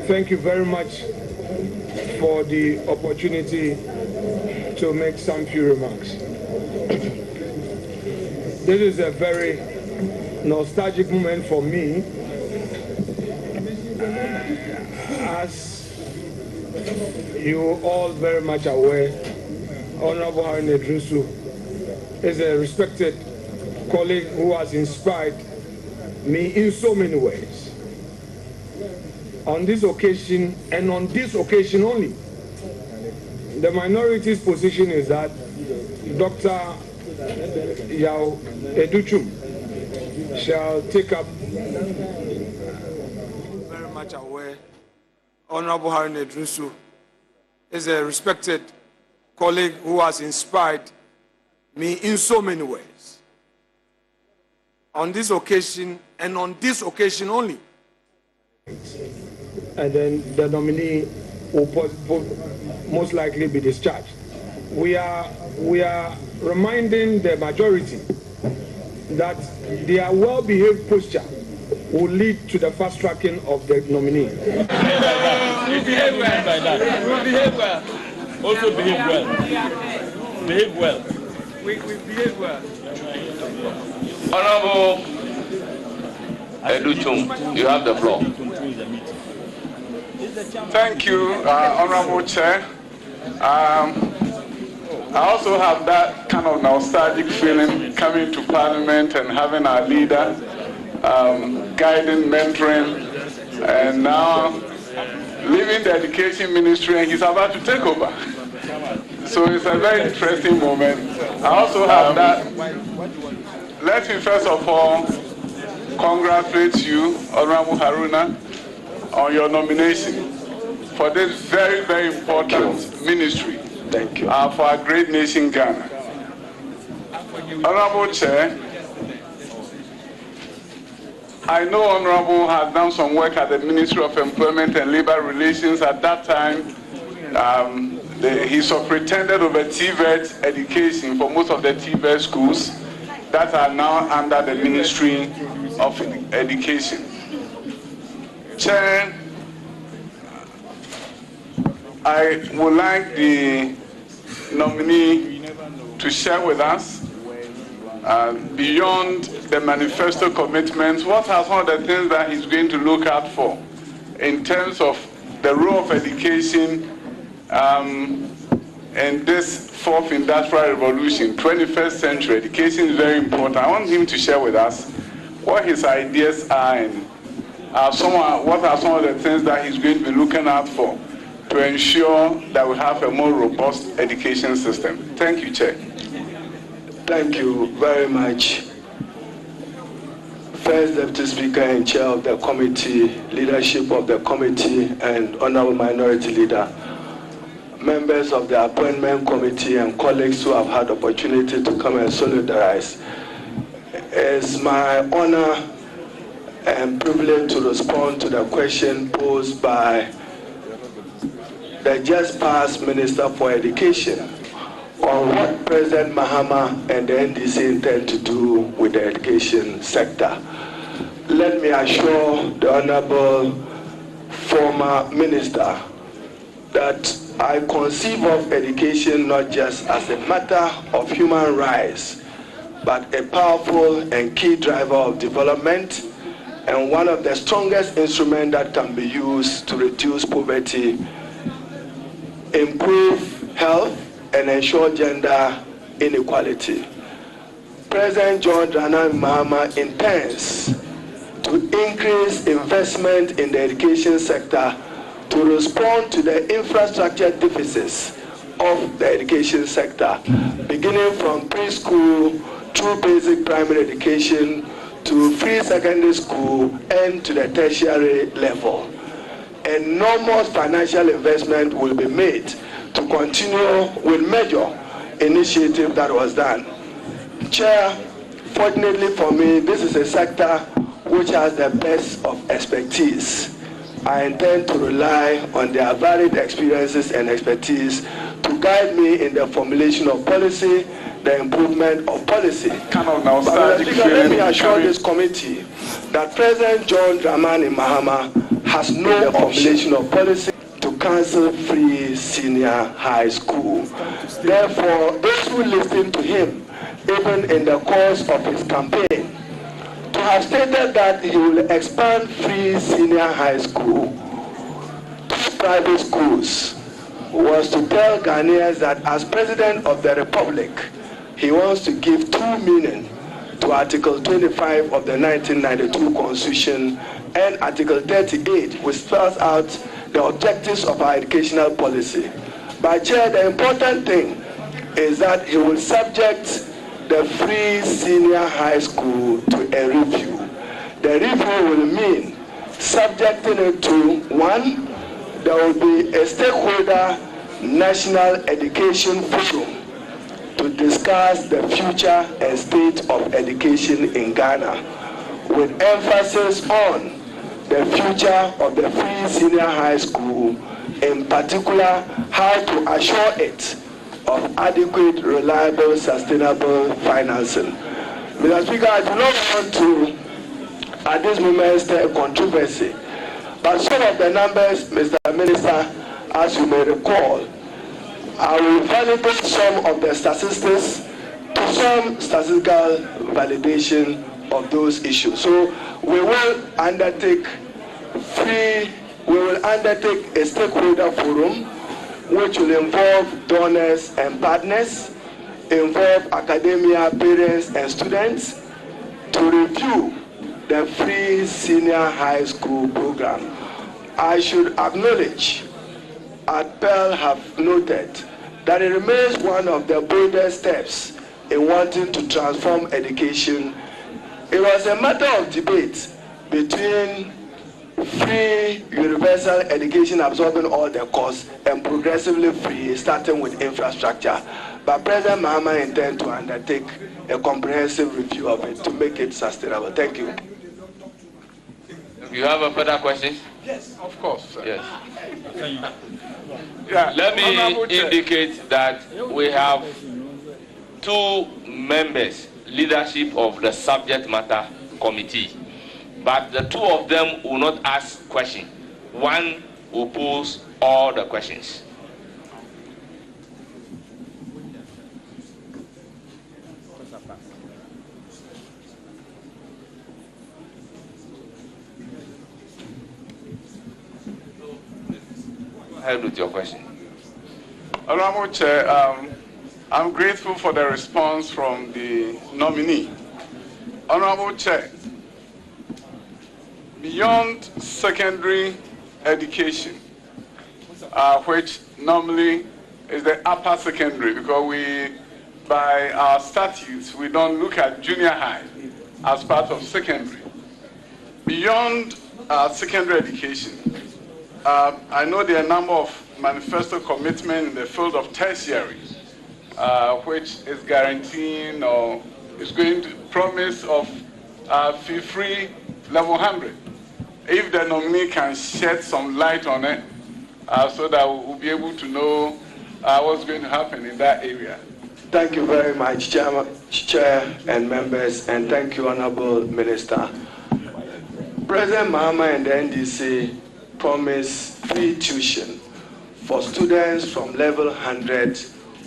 thank you very much for the opportunity to make some few remarks. This is a very nostalgic moment for me, as you all very much aware. Honorable Haruna Eddrisu is a respected colleague who has inspired me in so many ways. On this occasion, and on this occasion only, the minority's position is that Dr. Yao Educhum shall take up. Very much aware, Honorable Haruna Eddrisu is a respected colleague who has inspired me in so many ways. On this occasion, and on this occasion only. And then the nominee will most likely be discharged. We are reminding the majority that their well-behaved posture will lead to the fast-tracking of the nominee. We behave well. We behave well. Also behave well. Behave well. We behave well. Honorable Educhum, you have the floor. Thank you, Honorable Chair. I also have that kind of nostalgic feeling coming to Parliament and having our leader guiding, mentoring, and now leaving the Education Ministry, and he's about to take over. So it's a very interesting moment. I also have that. Let me first of all congratulate you, Honorable Haruna, on your nomination for this very, very important ministry. Thank you. For our great nation, Ghana. Honorable Chair, I know Honorable has done some work at the Ministry of Employment and Labor Relations. At that time, he superintended over TVET education for most of the TVET schools that are now under the Ministry of Education. Chair, I would like the nominee to share with us, beyond the manifesto commitments, what are some of the things that he's going to look out for in terms of the role of education in this fourth industrial revolution, 21st century. Education is very important. I want him to share with us what his ideas are and what are some of the things that he's going to be looking out for to ensure that we have a more robust education system. Thank you, Chair. Thank you very much. First Deputy Speaker and Chair of the committee, leadership of the committee, and Honorable Minority Leader, members of the Appointment Committee, and colleagues who have had opportunity to come and solidarize. It's my honor and privilege to respond to the question posed by the just past Minister for Education on what President Mahama and the NDC intend to do with the education sector. Let me assure the Honorable former Minister that I conceive of education not just as a matter of human rights, but a powerful and key driver of development and one of the strongest instruments that can be used to reduce poverty, improve health, and ensure gender inequality. President John Dramani Mahama intends to increase investment in the education sector to respond to the infrastructure deficits of the education sector, beginning from preschool through basic primary education to free secondary school and to the tertiary level. Enormous financial investment will be made to continue with major initiative that was done. Chair, fortunately for me, this is a sector which has the best of expertise. I intend to rely on their varied experiences and expertise to guide me in the formulation of policy, the improvement of policy. Kind of nostalgic feeling. Let me assure this committee that President John Dramani Mahama has no formulation of policy to cancel free senior high school. Therefore, those who listen to him, even in the course of his campaign, to have stated that he will expand free senior high school to private schools was to tell Ghanaians that as President of the Republic, he wants to give true meaning to Article 25 of the 1992 Constitution and Article 38, which spells out the objectives of our educational policy. But Chair, the important thing is that he will subject the free senior high school to a review. The review will mean subjecting it to, one, there will be a stakeholder national education forum to discuss the future and state of education in Ghana, with emphasis on the future of the free senior high school, in particular how to assure it of adequate, reliable, sustainable financing. Mr. Speaker, I do not want to, at this moment, stir a controversy, but some of the numbers, Mr. Minister, as you may recall, I will validate some of the statistics to some statistical validation of those issues. So we will undertake a stakeholder forum which will involve donors and partners, involve academia, parents and students to review the free senior high school program. I should acknowledge, Pearl have noted, that it remains one of the boldest steps in wanting to transform education. It was a matter of debate between free universal education absorbing all the costs and progressively free, starting with infrastructure. But President Mahama intends to undertake a comprehensive review of it to make it sustainable. Thank you. You have a further question? Yes, of course, sir. Yes. Yeah, let me indicate that we have two members, leadership of the subject matter committee, but the two of them will not ask questions. One will pose all the questions. Ahead with your question. Honorable Chair, I'm grateful for the response from the nominee. Honorable Chair, beyond secondary education, which normally is the upper secondary, because by our statutes, we don't look at junior high as part of secondary. Beyond secondary education, I know there are a number of manifesto commitments in the field of tertiary, which is guaranteeing or is going to promise of fee-free level 100. If the nominee can shed some light on it, so that we'll be able to know what's going to happen in that area. Thank you very much, Chair and members, and thank you, Honorable Minister. President Mahama and the NDC promised free tuition for students from level 100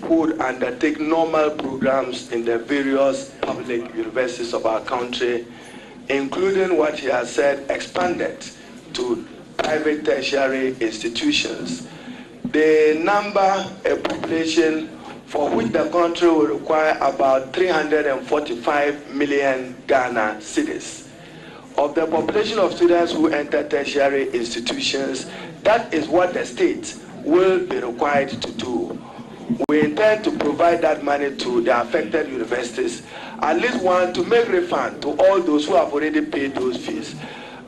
who would undertake normal programs in the various public universities of our country, including what he has said expanded to private tertiary institutions. They number a population for which the country will require about 345 million Ghana cedis. Of the population of students who enter tertiary institutions, that is what the state will be required to do. We intend to provide that money to the affected universities, at least one to make refund to all those who have already paid those fees.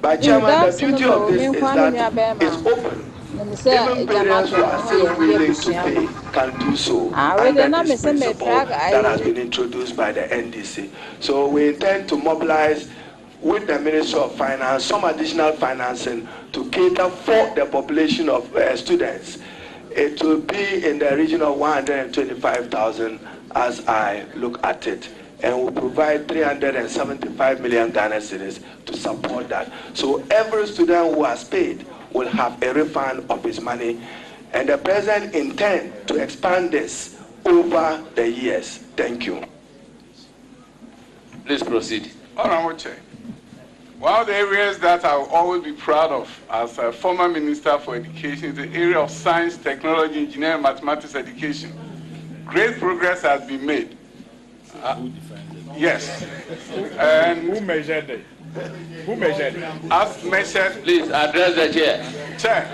But Chairman, the beauty of this is that it's open. Even parents who are still willing to pay can do so under this principle that has been introduced by the NDC. So we intend to mobilize with the Ministry of Finance some additional financing to cater for the population of students. It will be in the region of 125,000 as I look at it, and will provide 375 million Ghana cedis to support that. So every student who has paid will have a refund of his money. And the President intends to expand this over the years. Thank you. Please proceed. Honorable Chair, one of the areas that I will always be proud of as a former Minister for Education is the area of science, technology, engineering, mathematics education. Great progress has been made. Yes. And who measured it? Who measured it? As measured. Please address the chair. Chair.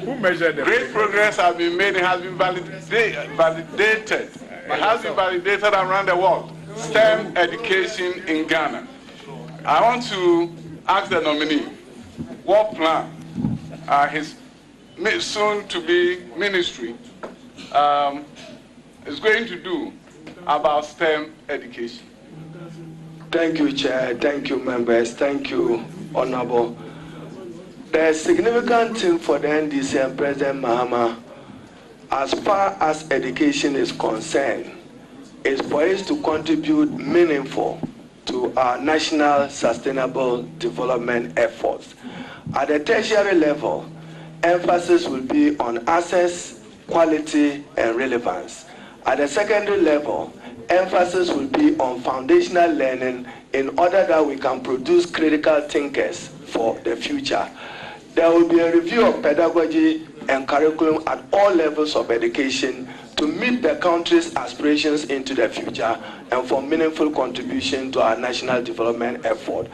Who measured it? Great progress has been made. It has been validated. It has been validated around the world. STEM education in Ghana. I want to ask the nominee what plan his soon-to-be ministry is going to do about STEM education. Thank you, Chair. Thank you, members. Thank you, Honorable. The significant thing for the NDC and President Mahama, as far as education is concerned, is for us to contribute meaningful to our national sustainable development efforts. At the tertiary level, emphasis will be on access, quality, and relevance. At the secondary level, emphasis will be on foundational learning in order that we can produce critical thinkers for the future. There will be a review of pedagogy and curriculum at all levels of education to meet the country's aspirations into the future and for meaningful contribution to our national development effort.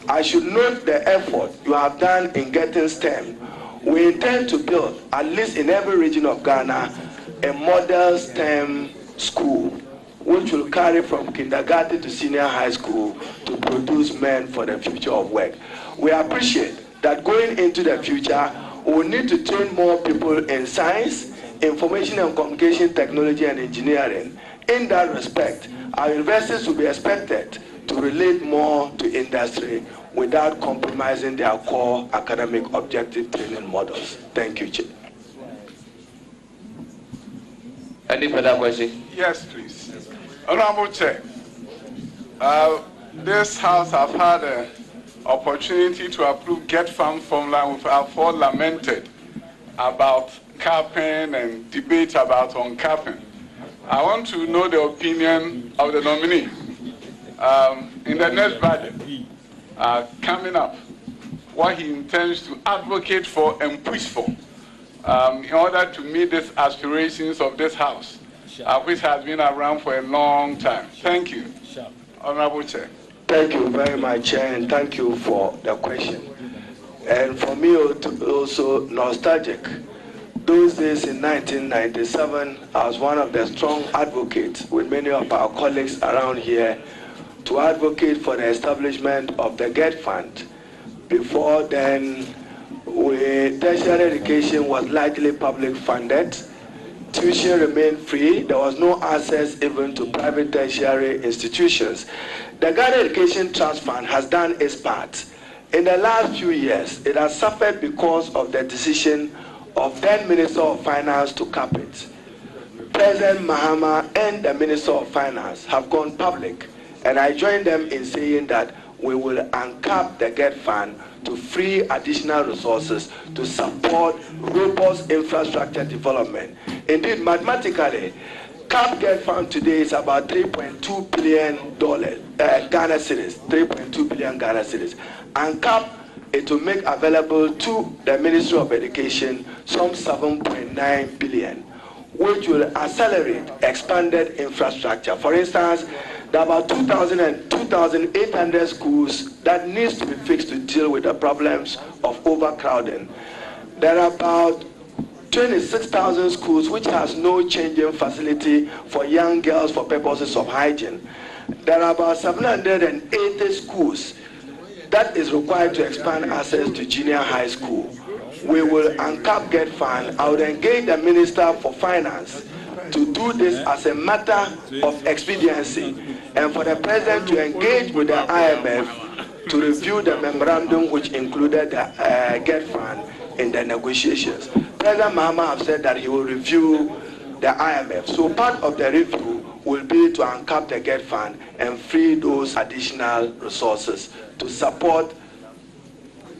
I should note the effort you have done in getting STEM. We intend to build, at least in every region of Ghana, a model STEM school, which will carry from kindergarten to senior high school to produce men for the future of work. We appreciate that going into the future, we will need to train more people in science, information and communication technology and engineering. In that respect, our universities will be expected to relate more to industry without compromising their core academic objective training models. Thank you, Chair. Any further question? Yes, please. Honorable Chair, this House have had an opportunity to approve GETFund formula, which I've all lamented about capping and debate about uncapping. I want to know the opinion of the nominee in the next budget coming up, what he intends to advocate for and push for in order to meet these aspirations of this House, which has been around for a long time. Thank you, Honorable Chair. Thank you very much, Chair, and thank you for the question. And for me also nostalgic. Those days in 1997, I was one of the strong advocates with many of our colleagues around here to advocate for the establishment of the GETFund. Before then, tertiary education was largely public funded. Tuition remained free. There was no access even to private tertiary institutions. The Ghana Education Trust Fund has done its part. In the last few years, it has suffered because of the decision of then Minister of Finance to cap it. President Mahama and the Minister of Finance have gone public, and I join them in saying that we will uncap the GETFund to free additional resources to support robust infrastructure development. Indeed, mathematically, cap GETFund today is about $3.2 billion Ghana cedis, 3.2 billion Ghana cedis. Uncap it will make available to the Ministry of Education some 7.9 billion, which will accelerate expanded infrastructure. For instance, there are about 2,800 schools that needs to be fixed to deal with the problems of overcrowding. There are about 26,000 schools which has no changing facility for young girls for purposes of hygiene. There are about 780 schools that is required to expand access to junior high school. We will uncap GETFund. I would engage the Minister for Finance to do this as a matter of expediency, and for the President to engage with the IMF to review the memorandum which included the GETFund in the negotiations. President Mahama has said that he will review the IMF. So part of the review will be to uncap the GETFund and free those additional resources to support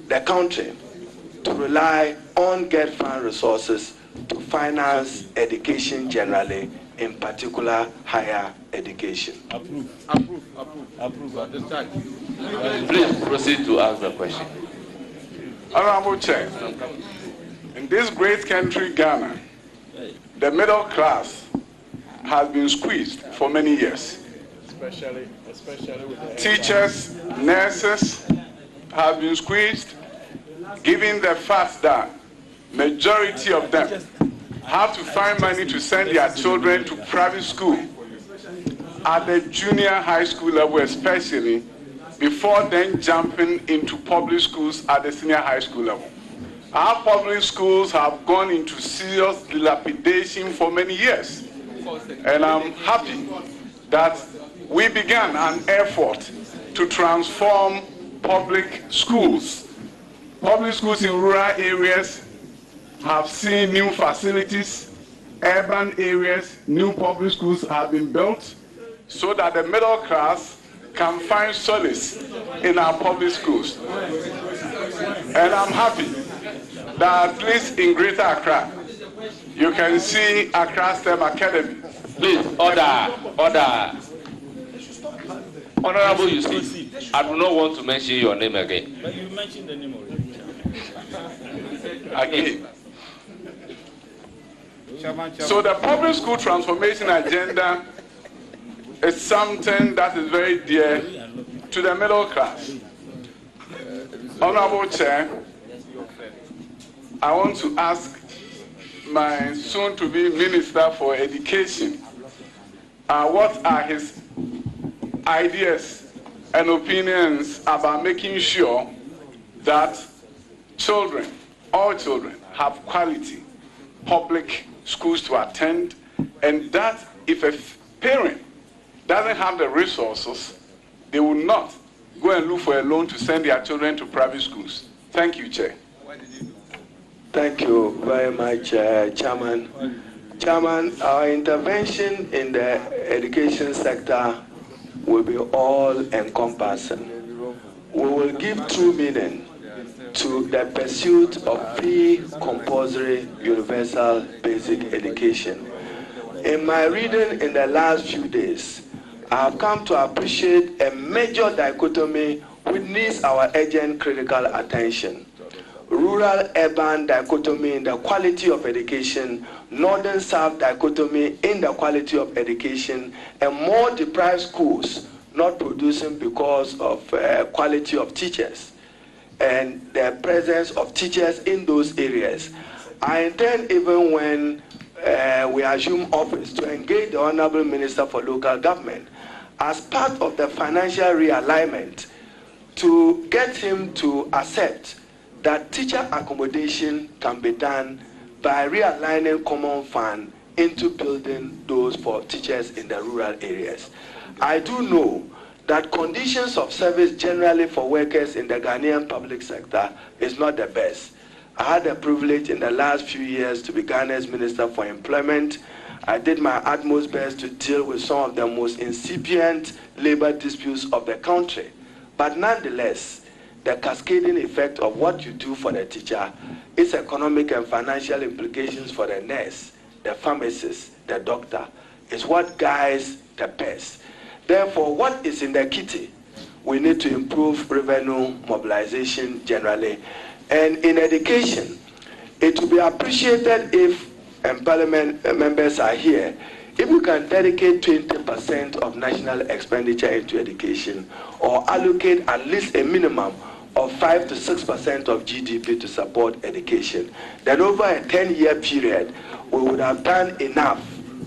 the country to rely on GETFund resources to finance education generally, in particular higher education. Approve. Please proceed to ask the question. Honorable Chair, in this great country, Ghana, the middle class has been squeezed for many years. Especially with the Teachers, nurses have been squeezed, given the fact that majority of them have to find money to send their children to private school at the junior high school level especially, before then jumping into public schools at the senior high school level. Our public schools have gone into serious dilapidation for many years. And I'm happy that we began an effort to transform public schools. Public schools in rural areas have seen new facilities. Urban areas, new public schools have been built so that the middle class can find solace in our public schools. And I'm happy that at least in Greater Accra, you can see Accra STEM Academy. Please, order. Honorable, you see, I do not want to mention your name again. But you mentioned the name already. Again. So the public school transformation agenda is something that is very dear to the middle class. Honorable Chair, I want to ask my soon-to-be Minister for Education, what are his ideas and opinions about making sure that children, all children, have quality public schools to attend, and that if a parent doesn't have the resources, they will not go and look for a loan to send their children to private schools. Thank you, Chair. Thank you very much, Chairman. Chairman, our intervention in the education sector will be all-encompassing. We will give true meaning to the pursuit of free, compulsory, universal basic education. In my reading in the last few days, I have come to appreciate a major dichotomy which needs our urgent critical attention. Rural-urban dichotomy in the quality of education, northern-south dichotomy in the quality of education, and more deprived schools not producing because of quality of teachers and the presence of teachers in those areas. I intend, even when we assume office, to engage the Honorable Minister for Local Government as part of the financial realignment to get him to accept that teacher accommodation can be done by realigning common fund into building those for teachers in the rural areas. I do know that conditions of service generally for workers in the Ghanaian public sector is not the best. I had the privilege in the last few years to be Ghana's Minister for Employment. I did my utmost best to deal with some of the most incipient labor disputes of the country. But nonetheless, the cascading effect of what you do for the teacher, its economic and financial implications for the nurse, the pharmacist, the doctor, is what guides the purse. Therefore, what is in the kitty? We need to improve revenue mobilization generally. And in education, it will be appreciated if, and Parliament members are here, if we can dedicate 20% of national expenditure into education, or allocate at least a minimum of 5 to 6% of GDP to support education, then over a 10-year period, we would have done enough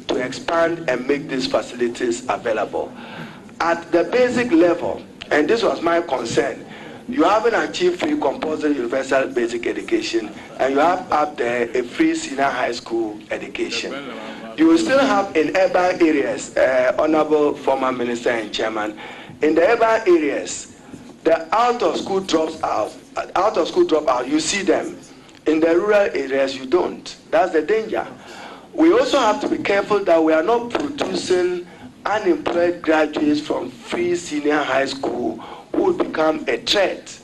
to expand and make these facilities available. At the basic level, and this was my concern, you haven't achieved free compulsory universal basic education, and you have up there a free senior high school education. You will still have in urban areas, Honorable former Minister and Chairman, in the urban areas, the out-of-school dropout, you see them. In the rural areas, you don't. That's the danger. We also have to be careful that we are not producing unemployed graduates from free senior high school who would become a threat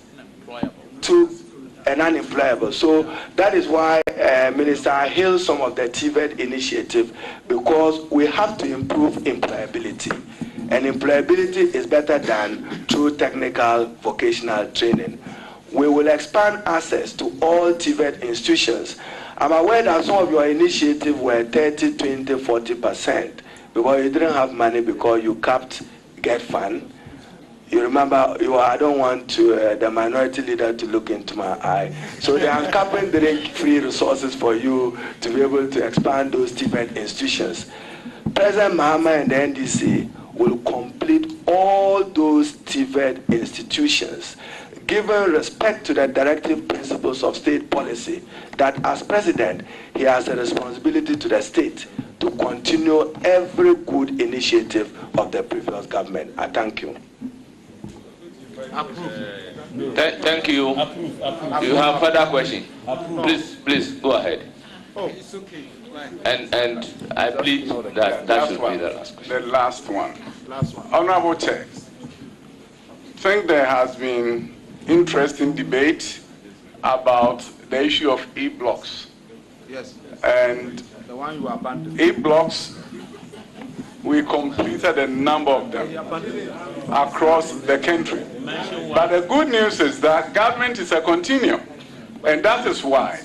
to and unemployable. So that is why, Minister, I hail some of the TVET initiative, because we have to improve employability. And employability is better than through technical vocational training. We will expand access to all TVET institutions. I'm aware that some of your initiatives were 30, 20, 40%, because you didn't have money because you capped GETFund. You remember, I don't want the minority leader to look into my eye. So they are capping the free resources for you to be able to expand those TVET institutions. President Mahama and the NDC will complete all those TVET institutions, given respect to the directive principles of state policy, that as president, he has a responsibility to the state to continue every good initiative of the previous government. I thank you. Thank you. You have further question? Please go ahead. Oh, it's okay. And I plead that should be the last question. The last one. Honorable Chair, I think there has been interesting debate about the issue of E-blocks. Yes. And the one you abandoned. E-blocks, we completed a number of them across the country. But the good news is that government is a continuum. And that is why,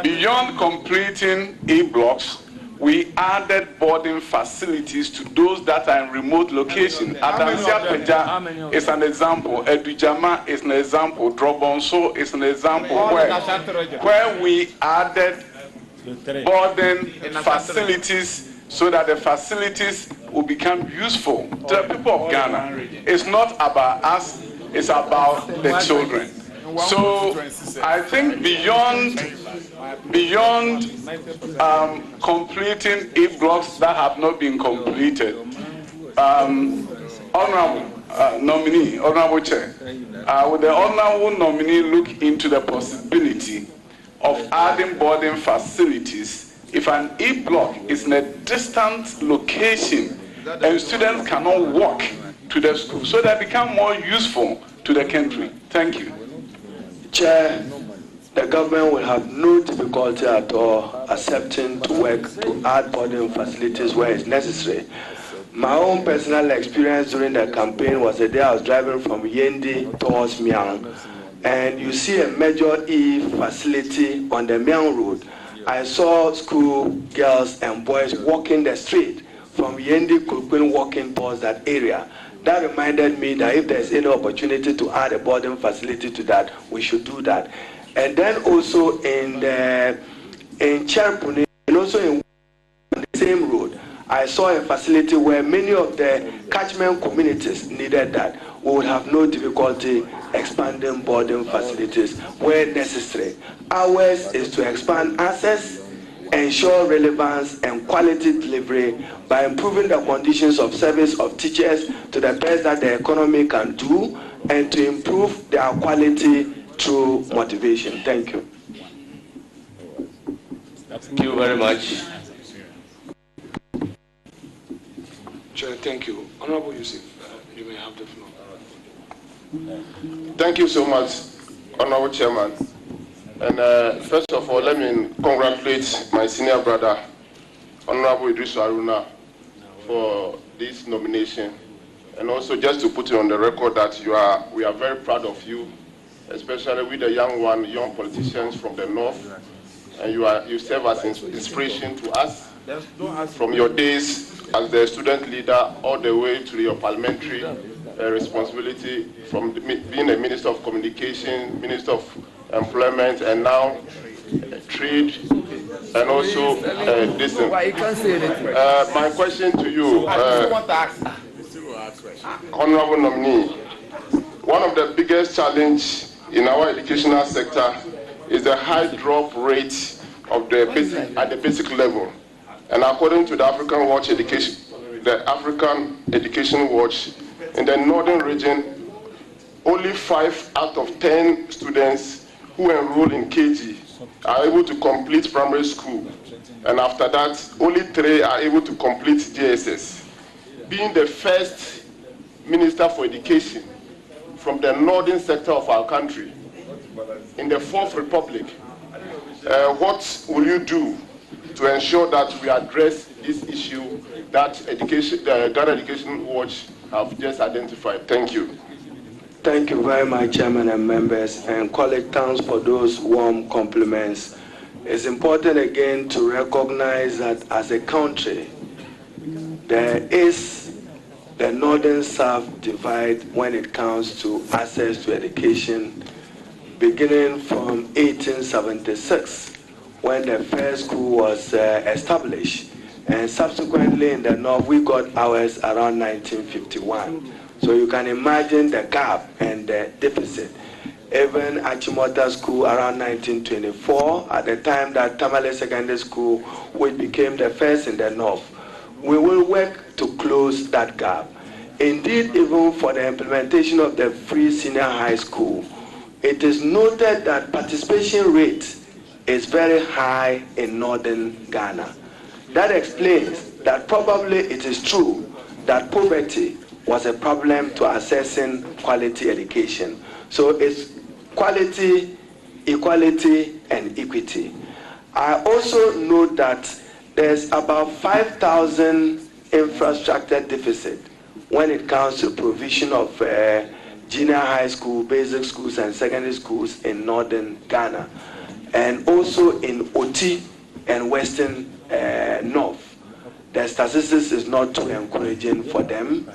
beyond completing E-blocks, we added boarding facilities to those that are in remote locations. Adansia Peja is an example. Edujama is an example. Drobonso is an example where we added boarding facilities so that the facilities will become useful to the people of Ghana. It's not about us, it's about the children. So I think beyond completing E-blocks that have not been completed, Honorable nominee, Honorable Chair, would the Honorable nominee look into the possibility of adding boarding facilities if an E-block is in a distant location and students cannot walk to the school, so they become more useful to the country? Thank you. Chair, the government will have no difficulty at all accepting to work to add boarding facilities where it's necessary. My own personal experience during the campaign was the day I was driving from Yendi towards Miang, and you see a major E facility on the Miang Road. I saw school girls and boys walking the street from Yendi Kulkwin walking towards that area. That reminded me that if there's any opportunity to add a boarding facility to that, we should do that. And then also in Cherpune, and also on the same road, I saw a facility where many of the catchment communities needed that. We would have no difficulty expanding boarding facilities where necessary. Ours is to expand access, ensure relevance and quality delivery by improving the conditions of service of teachers to the best that the economy can do, and to improve their quality through motivation. Thank you. Thank you very much. Chair, thank you. Honorable Yusuf, you may have the floor. Thank you so much, Honorable Chairman. And first of all, let me congratulate my senior brother, Honorable Eddrisu-2025, for this nomination. And also just to put it on the record that we are very proud of you, especially with the young politicians from the north. And you serve as inspiration to us from your days as the student leader all the way to your parliamentary responsibility, from being a Minister of Communication, Minister of Employment, and now Trade, and also this. My question to you, Honorable nominee, one of the biggest challenges in our educational sector is the high drop rate of at the basic level. And according to the African Education Watch, in the northern region, only 5 out of 10 students who enroll in KG are able to complete primary school. And after that, only 3 are able to complete JSS. Being the first Minister for Education from the northern sector of our country, in the Fourth Republic. What will you do to ensure that we address this issue that Ghana Education Watch have just identified? Thank you. Thank you very much, Chairman and members, and colleague, thanks for those warm compliments. It's important again to recognize that as a country, there is the northern-south divide when it comes to access to education, beginning from 1876, when the first school was established, and subsequently in the north, we got ours around 1951. So you can imagine the gap and the deficit. Even Achimota School around 1924, at the time that Tamale Secondary School, which became the first in the north, we will work to close that gap. Indeed, even for the implementation of the free senior high school, it is noted that participation rate is very high in northern Ghana. That explains that probably it is true that poverty was a problem to accessing quality education. So it's quality, equality, and equity. I also note that there's about 5,000 infrastructure deficit when it comes to provision of junior high school, basic schools, and secondary schools in northern Ghana, and also in Oti and western north. The statistics is not too encouraging for them.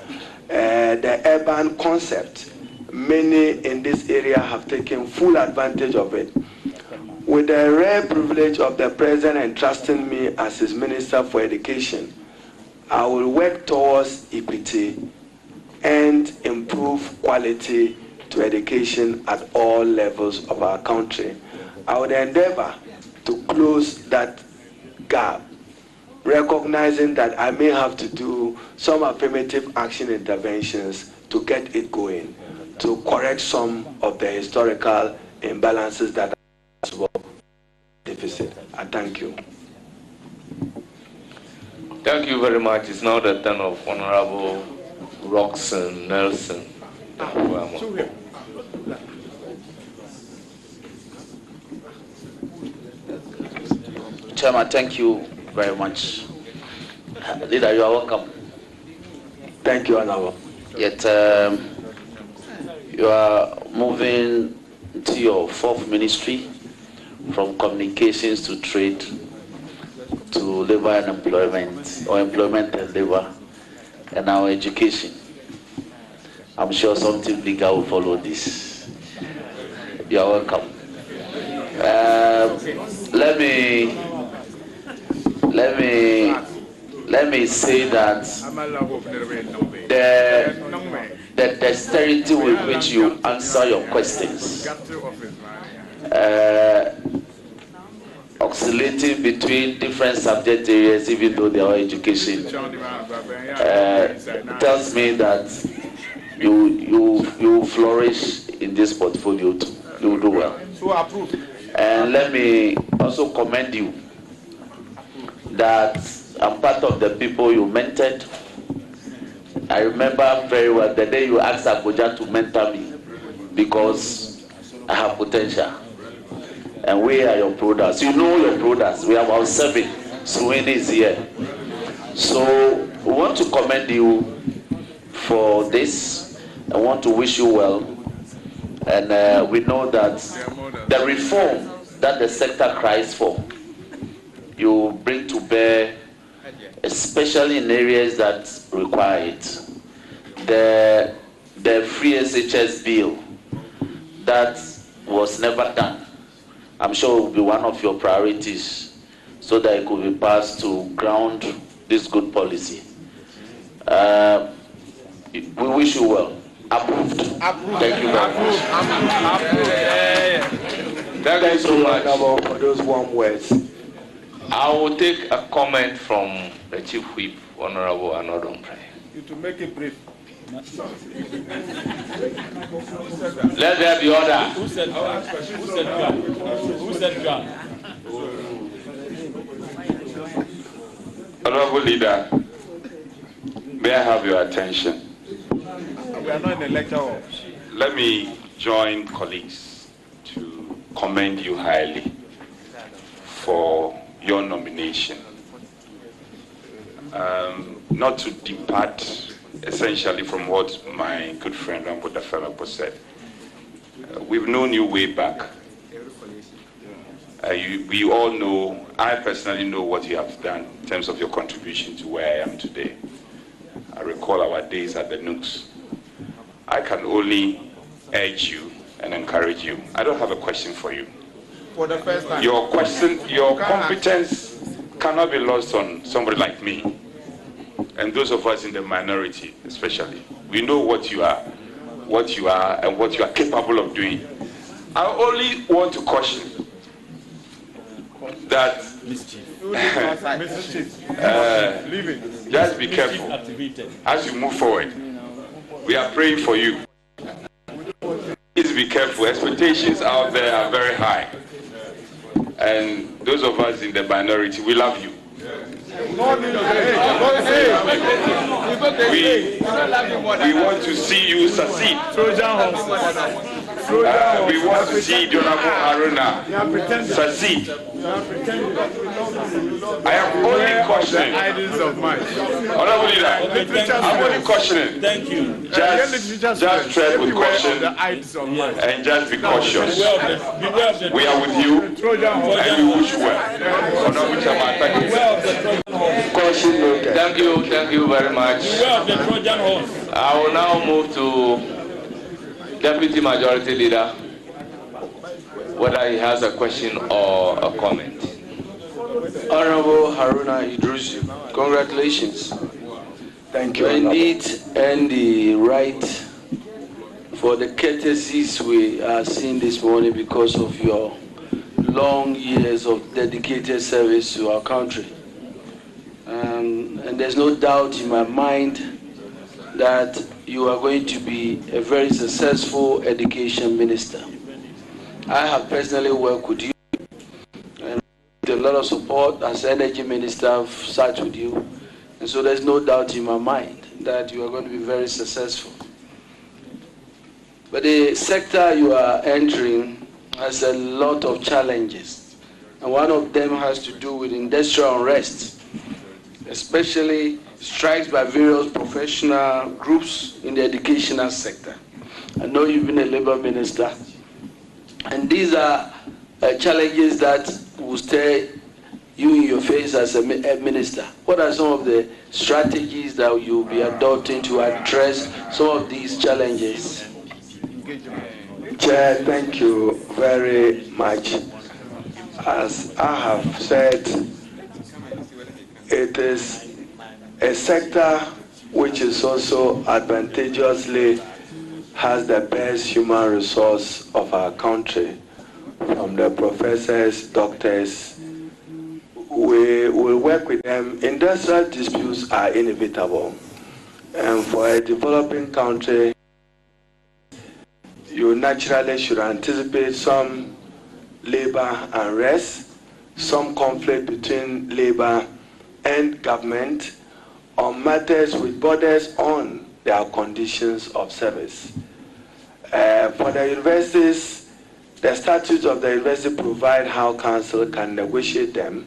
The urban concept, many in this area have taken full advantage of it. With the rare privilege of the President entrusting me as his Minister for Education, I will work towards equity and improve quality to education at all levels of our country. I would endeavor to close that gap, recognizing that I may have to do some affirmative action interventions to get it going, to correct some of the historical imbalances that are deficit. I thank you. Thank you very much. It's now the turn of Honorable Roxanne Nelson. Chairman, thank you very much. Leader, you are welcome. Thank you, Honorable. Yet you are moving to your fourth ministry, from communications to trade to labor and employment, or employment and labor, and now education. I'm sure something bigger will follow this. You are welcome. Let me say that the dexterity with which you answer your questions, oscillating between different subject areas, even though they are education, tells me that you flourish in this portfolio too. You will do well. And let me also commend you that I'm part of the people you mentored. I remember very well the day you asked Abuja to mentor me because I have potential. And we are your products. You know your products. We have about 7. Sweeney is here. So we want to commend you for this. I want to wish you well. And we know that the reform that the sector cries for, you bring to bear, especially in areas that require it. The free SHS bill that was never done, I'm sure it will be one of your priorities so that it could be passed to ground this good policy. We wish you well. Approved. Thank you very much. Thank you so much for those warm words. I will take a comment from the Chief Whip, Honorable Nation-Prez. To make it brief. Let there be order. Who said John? Who said John? Honorable Leader, may I have your attention? We are not in a lecture hall. Let me join colleagues to commend you highly for your nomination. Not to depart essentially from what my good friend Rambo Fellow said. We've known you way back. We all know, I personally know what you have done in terms of your contribution to where I am today. I recall our days at the Nooks. I can only urge you and encourage you. I don't have a question for you. For the first time. Your competence cannot be lost on somebody like me. And those of us in the minority, especially. We know what you are, and what you are capable of doing. I only want to caution that just be careful as you move forward. We are praying for you. Please be careful. Expectations out there are very high. And those of us in the minority, we love you. We want to see you succeed. We want to see the Honorable Haruna succeed. I am only questioning. Honorable Leader, I'm only questioning. Thank you. Just tread with caution and just be cautious. We are with you and we wish you well. Honorable Chairman, thank you. Thank you very much. I will now move to Deputy Majority Leader, whether he has a question or a comment. Honorable Haruna Eddrisu, congratulations. Thank you. Indeed, and the right for the courtesies we are seeing this morning because of your long years of dedicated service to our country. And there's no doubt in my mind that you are going to be a very successful education minister. I have personally worked with you and with a lot of support as energy minister. I've sat with you, and so there's no doubt in my mind that you are going to be very successful. But the sector you are entering has a lot of challenges, and one of them has to do with industrial unrest, especially strikes by various professional groups in the educational sector. I know you've been a labor minister, and these are challenges that will stare you in your face as a minister. What are some of the strategies that you'll be adopting to address some of these challenges? Chair, thank you very much. As I have said, it is a sector which is also advantageously has the best human resource of our country, from the professors, doctors. We will work with them. Industrial disputes are inevitable, and for a developing country, you naturally should anticipate some labor unrest, some conflict between labor and government on matters which borders on their conditions of service. For the universities, the statutes of the university provide how council can negotiate them.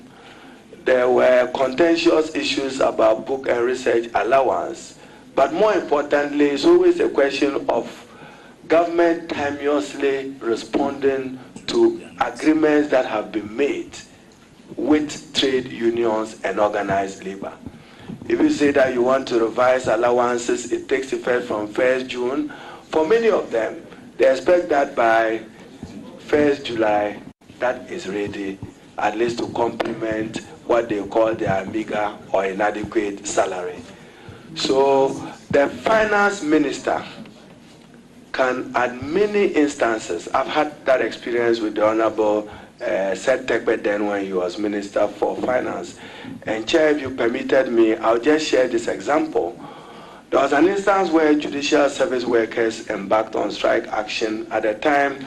There were contentious issues about book and research allowance, but more importantly, it's always a question of government timeously responding to agreements that have been made with trade unions and organized labor. If you say that you want to revise allowances, it takes effect from 1st June. For many of them, they expect that by 1st July, that is ready, at least to complement what they call their meager or inadequate salary. So the finance minister can, at many instances, I've had that experience with the Honorable Tekbe then when he was Minister for Finance. And Chair, if you permitted me, I'll just share this example. There was an instance where judicial service workers embarked on strike action. At the time,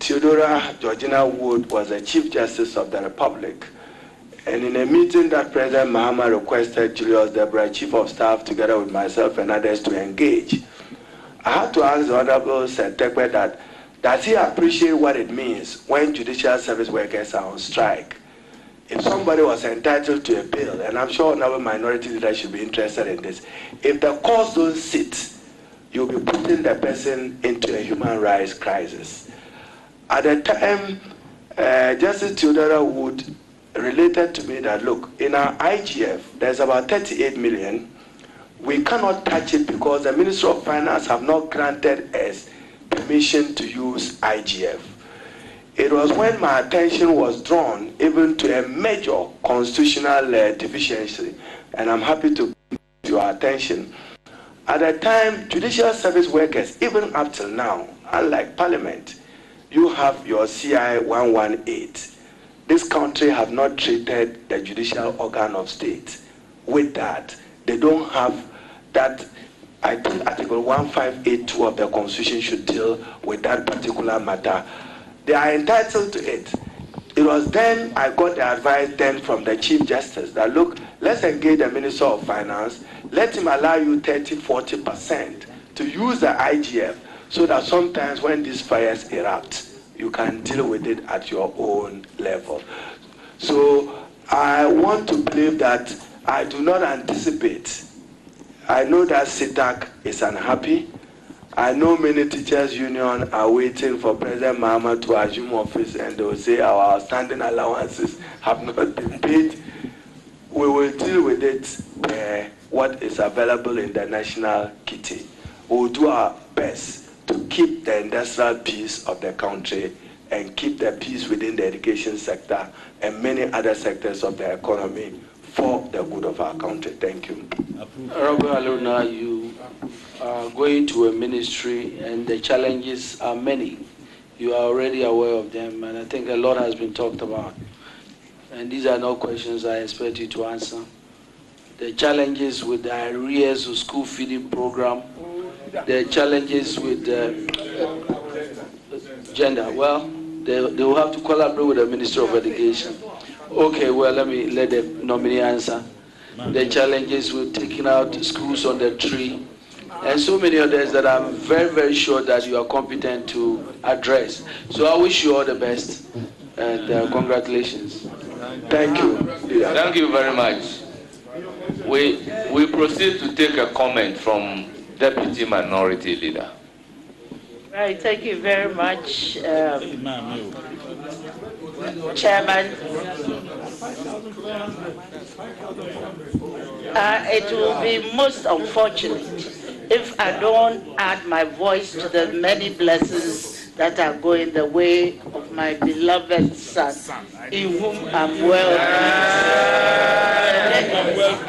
Theodora Georgina Wood was the Chief Justice of the Republic. And in a meeting that President Mahama requested Julius Debra, Chief of Staff, together with myself and others to engage, I had to ask the Honorable Tekbe that Does he appreciate what it means when judicial service workers are on strike? If somebody was entitled to a bill, and I'm sure another minority leader should be interested in this, if the courts don't sit, you'll be putting the person into a human rights crisis. At the time, Justice Theodora Wood related to me that, look, in our IGF, there's about 38 million. We cannot touch it because the Ministry of Finance have not granted us permission to use IGF. It was when my attention was drawn even to a major constitutional deficiency, and I'm happy to bring to your attention. At the time, judicial service workers, even up till now, unlike Parliament, you have your CI 118. This country have not treated the judicial organ of state with that. They don't have that. I think Article 1582 of the Constitution should deal with that particular matter. They are entitled to it. It was then I got the advice then from the Chief Justice that, look, let's engage the Minister of Finance, let him allow you 30–40% to use the IGF so that sometimes when these fires erupt, you can deal with it at your own level. So I want to believe that I do not anticipate. I know that SITAC is unhappy. I know many teachers' union are waiting for President Mahama to assume office, and they will say our outstanding allowances have not been paid. We will deal with it, what is available in the national kitty. We will do our best to keep the industrial peace of the country and keep the peace within the education sector and many other sectors of the economy for the good of our country. Thank you. Honorable Haruna, you are going to a ministry and the challenges are many. You are already aware of them, and I think a lot has been talked about. And these are no questions I expect you to answer. The challenges with the arrears of school feeding program, the challenges with gender. Well, they will have to collaborate with the Minister of Education. Okay, well, let the nominee answer. The challenges with taking out schools on the tree, and so many others that I'm very, very sure that you are competent to address. So I wish you all the best, and congratulations. Thank you. Thank you very much. We proceed to take a comment from Deputy Minority Leader. Right, thank you very much, Chairman. It will be most unfortunate if I don't add my voice to the many blessings that are going the way of my beloved son, in whom I'm well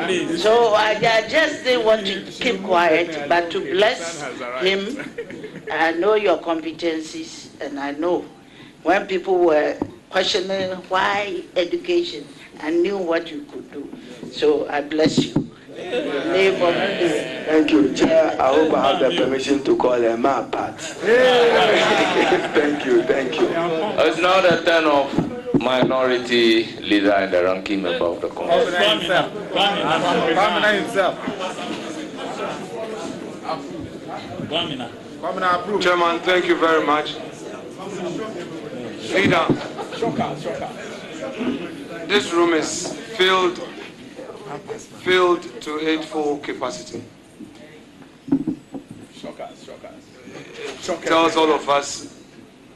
pleased. So I just didn't want to keep quiet, but to bless him. I know your competencies, and I know when people were questioning why education, I knew what you could do. So I bless you. Thank you, Chair. I hope I have the permission to call a map part. Thank you, thank you. It's now the turn of Minority Leader and the ranking member of the Congress. Chairman, thank you very much. Leader, this room is filled to its full capacity. It tells all of us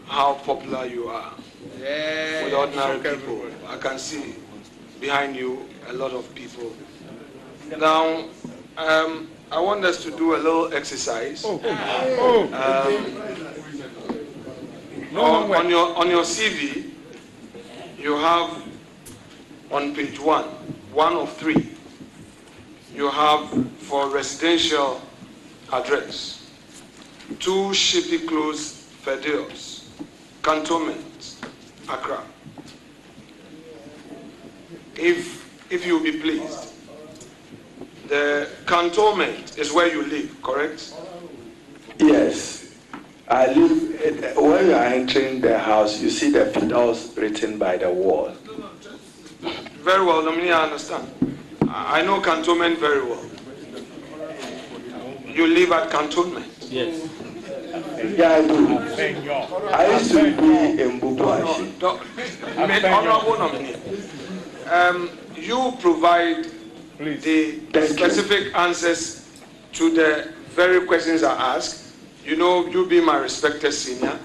how popular you are with ordinary people. I can see behind you a lot of people. Now, I want us to do a little exercise. On your CV, you have on page 1 of 3, you have for residential address, 2 Shippy Close, Fedios, Cantonment, Accra. If you'll be pleased, the cantonment is where you live, correct? Yes. I live, when you are entering the house, you see the fiddles written by the wall. Very well, nominee, I understand. I know cantonment very well. You live at cantonment? Yes. Yeah, I do. I used to be in Bubuashi. Honorable nominee, you provide the specific answers to the very questions I ask. You know, you be my respected senior.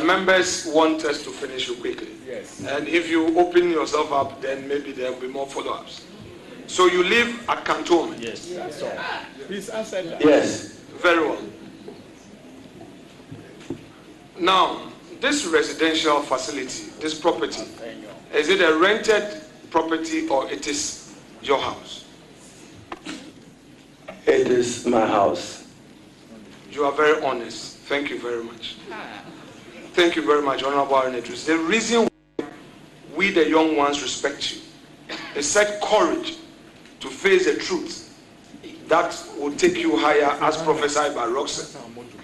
Members want us to finish you quickly. Yes. And if you open yourself up, then maybe there will be more follow-ups. So you live at Cantonment? Yes. That's all. Please answer that. Yes. Very well. Now, this residential facility, this property, is it a rented property or it is your house? It is my house. You are very honest. Thank you very much. Thank you very much, Honorable Haruna Eddrisu. The reason why we, the young ones, respect you is such courage to face the truth that will take you higher, as prophesied by Roxanne.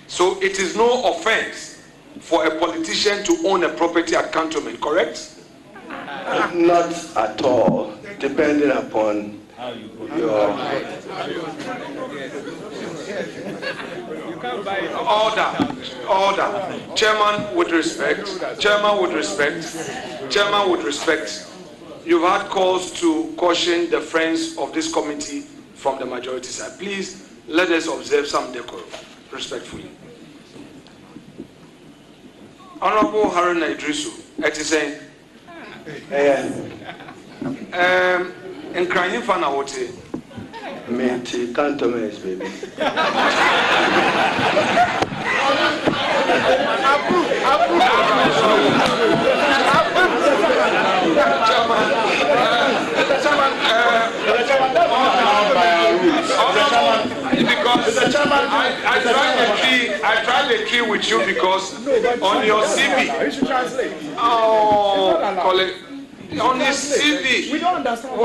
So it is no offense for a politician to own a property at Cantonment, correct? Not at all, depending upon your... Order. Chairman, with respect. You've had calls to caution the friends of this committee from the majority side. Please, let us observe some decorum, respectfully. Honorable Haruna Eddrisu, saying, in crying for now, what say? Mate, Cantonment, baby. Because I tried the tree with you because on your CV. You should translate. Oh, colleague. On his CV. We don't understand.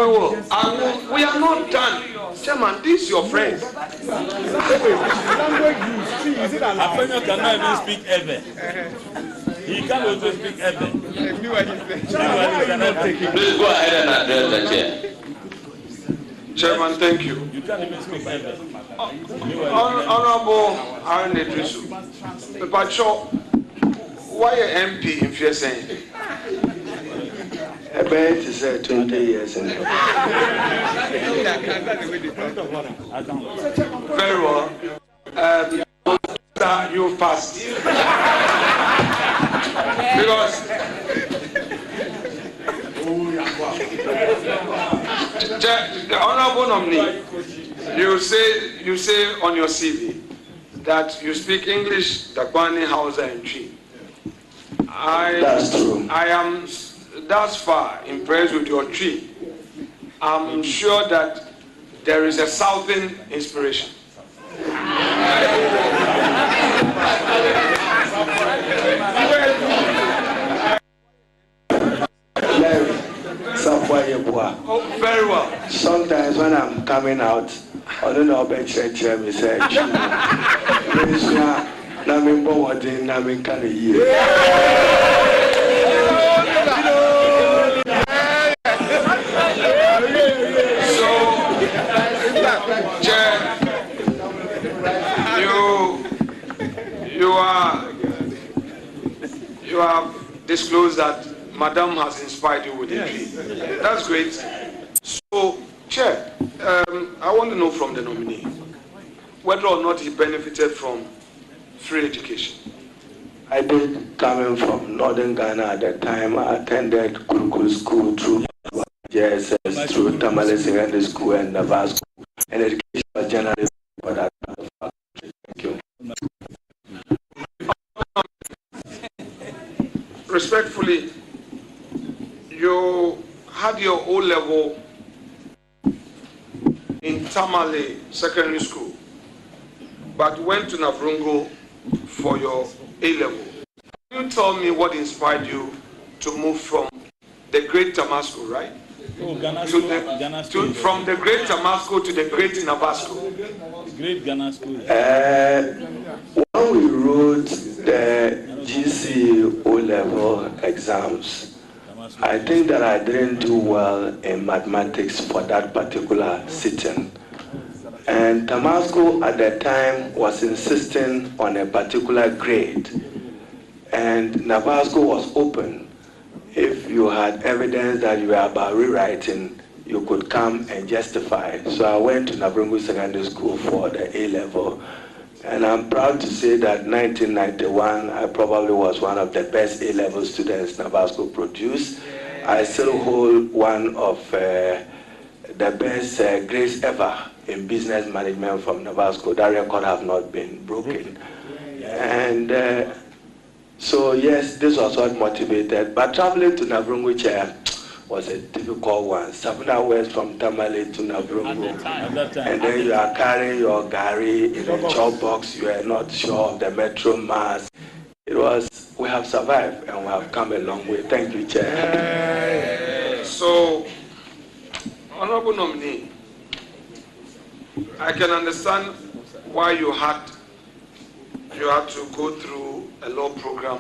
We are not done. Chairman, this is your friend. Language use. Is it allowed? Afenyo cannot even speak ever. He can also speak ever. Please go ahead and address the chair. Chairman, thank you. You can't even speak ever. Honorable Haruna Eddrisu, but why an MP in fear saying? I bet it's 20 years in. Very well. You've passed. Because the honorable nominee, you say on your CV that you speak English, Dakwani, Hausa, and Twi. That's true. I am thus far impressed with your Twi. I'm sure that there is a Southern inspiration. Oh, very well. Sometimes when I'm coming out, I don't know about church, me say, So, Chair, you have disclosed that Madam has inspired you with the tree. That's great. So, Chair, I want to know from the nominee whether or not he benefited from free education. I did, coming from Northern Ghana at the time. I attended Khemical School through JSS, through Tamale Secondary School and Navarre School. And education was generally for that. Thank you. Respectfully, you had your O-level in Tamale Secondary School, but went to Navrungo for your A-level. Can you tell me what inspired you to move from the Great Tamasco, right? Oh, Ghana from the Great Tamasco to the Great Nabasco. Great Ghana School. When we wrote the GC O-level exams, I think that I didn't do well in mathematics for that particular sitting. And Tamasco at that time was insisting on a particular grade. And Nabasco was open. If you had evidence that you were about rewriting, you could come and justify. So I went to Nabrongo Secondary School for the A-level. And I'm proud to say that 1991, I probably was one of the best A-level students Nabasco produced. I still hold one of the best grades ever in business management from Nabasco. That record has not been broken. And so yes, this was what motivated. But traveling to Nabrongo Chair was a difficult one. 7 hours from Tamale to Nabrongo. And then you are carrying your gari in a chop box. You are not sure of the metro mass. It was, we have survived and we have come a long way. Thank you, Chair. So, Honorable Nominee, I can understand why you had to go through a law program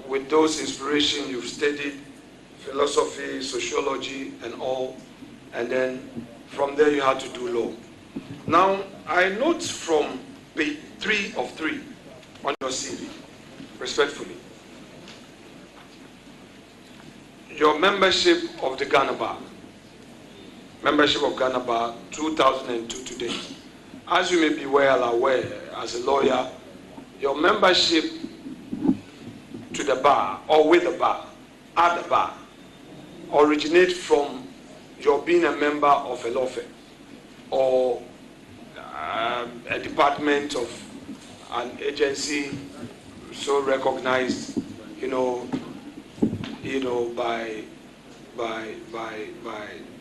with those inspirations you've studied, philosophy, sociology, and all, and then from there you had to do law. Now, I note from page 3 of 3 on your CV, respectfully, your membership of the Ghana Bar, 2002 to date. As you may be well aware, as a lawyer, your membership to the bar, or with the bar, at the bar, originate from your being a member of a law firm, or a department of an agency so recognized, by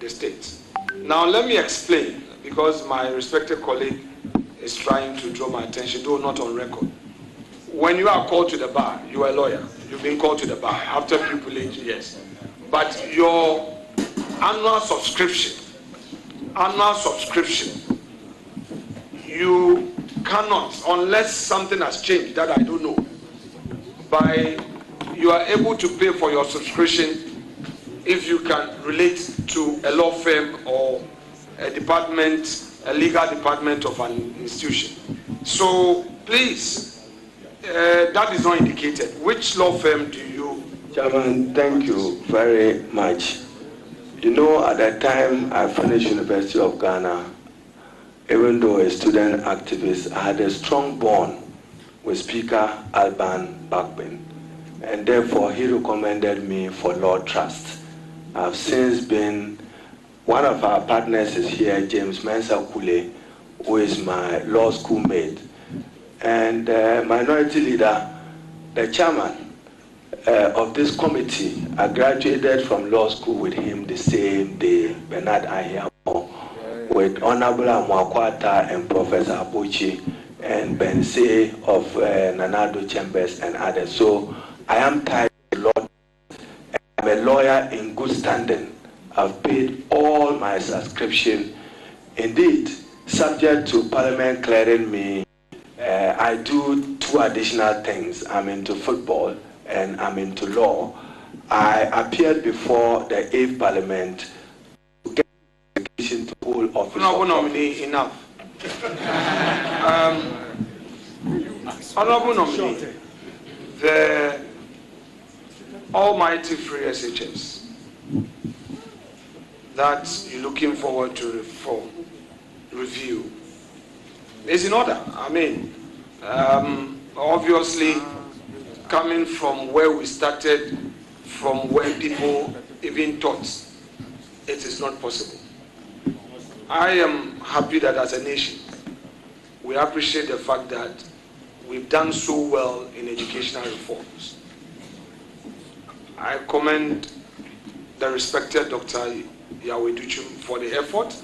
the state. Now let me explain, because my respected colleague is trying to draw my attention, though not on record. When you are called to the bar, you are a lawyer. You've been called to the bar after pupillage, yes. But your annual subscription, you cannot, unless something has changed that I don't know, you are able to pay for your subscription if you can relate to a law firm or a department, a legal department of an institution. So please, that is not indicated. Which law firm do you? Chairman, thank you very much. At that time I finished University of Ghana, even though a student activist, I had a strong bond with Speaker Alban Bakben, and therefore he recommended me for Law Trust. I've since been, one of our partners is here, James Mensah Kule, who is my law school mate, and minority leader, the chairman of this committee. I graduated from law school with him the same day, Bernard Ahiamo, with Honorable Amwakwata and Professor Abuchi and Ben Say of Nanado Chambers and others. So I am tied to law. I'm a lawyer in good standing. I've paid all my subscription. Indeed, subject to Parliament clearing me, I do 2 additional things. I'm into football and I'm into law. I appeared before the 8th Parliament to get education to hold office. Nominee, enough. Honorable Nominee, the almighty free SHS that you're looking forward to reform, review, is in order. I mean, obviously, coming from where we started, from where people even thought it is not possible. I am happy that as a nation, we appreciate the fact that we've done so well in educational reforms. I commend the respected Dr. Yaweduchum for the effort.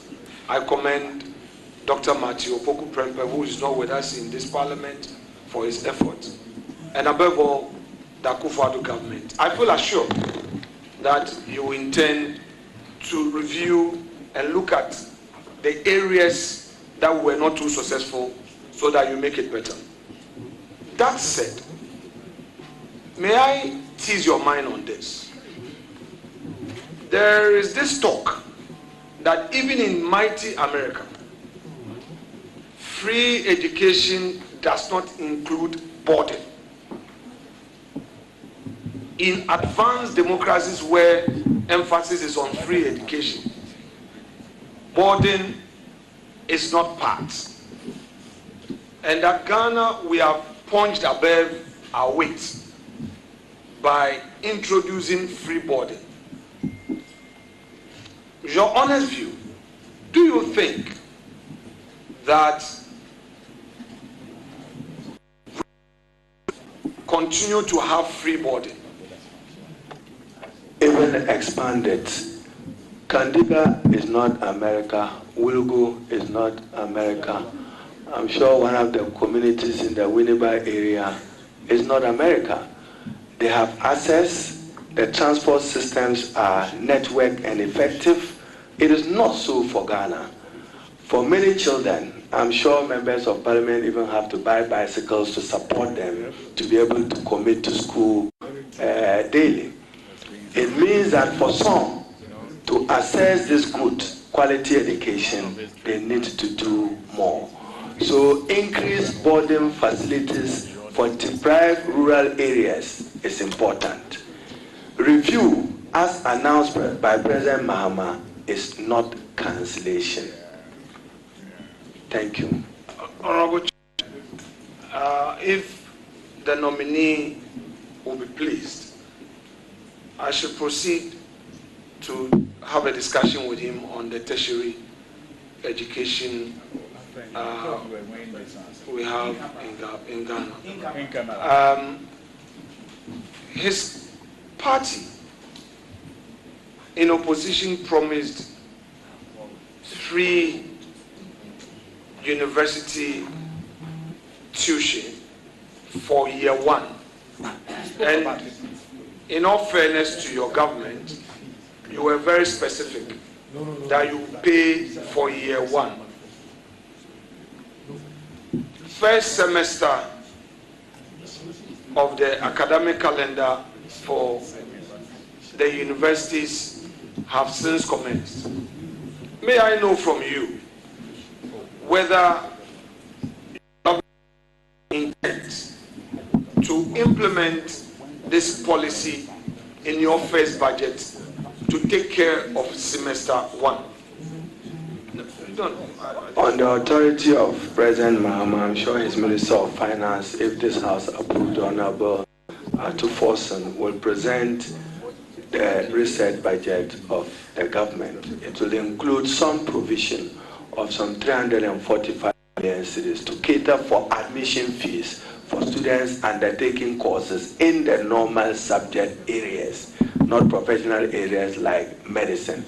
I commend Dr. Matthew Opoku Prempe, who is not with us in this parliament, for his effort. And above all, the Akufo-Addo government. I feel assured that you intend to review and look at the areas that were not too successful so that you make it better. That said, may I tease your mind on this? There is this talk that even in mighty America, free education does not include boarding. In advanced democracies where emphasis is on free education, boarding is not part. And at Ghana, we have punched above our weight by introducing free boarding. Your honest view, do you think that continue to have free boarding? Even expanded. Kandiga is not America. Wilgo is not America. I'm sure one of the communities in the Winneba area is not America. They have access. The transport systems are networked and effective. It is not so for Ghana. For many children, I'm sure members of parliament even have to buy bicycles to support them to be able to commit to school daily. It means that for some to access this good quality education, they need to do more. So increased boarding facilities for deprived rural areas is important. Review, as announced by President Mahama, is not cancellation. Thank you. Honorable Chair, if the nominee will be pleased, I should proceed to have a discussion with him on the tertiary education we have in Ghana. His party in opposition promised free university tuition for year one. And in all fairness to your government, you were very specific that you pay for year one. First semester of the academic calendar for the universities have since commenced. May I know from you whether you intend to implement this policy in your first budget to take care of semester one? On the authority of President Mahama, I'm sure his Minister of Finance, if this House approved, Honorable Tuforson, will present the reset budget of the government. It will include some provision of some 345 million cedis to cater for admission fees for students undertaking courses in the normal subject areas, not professional areas like medicine.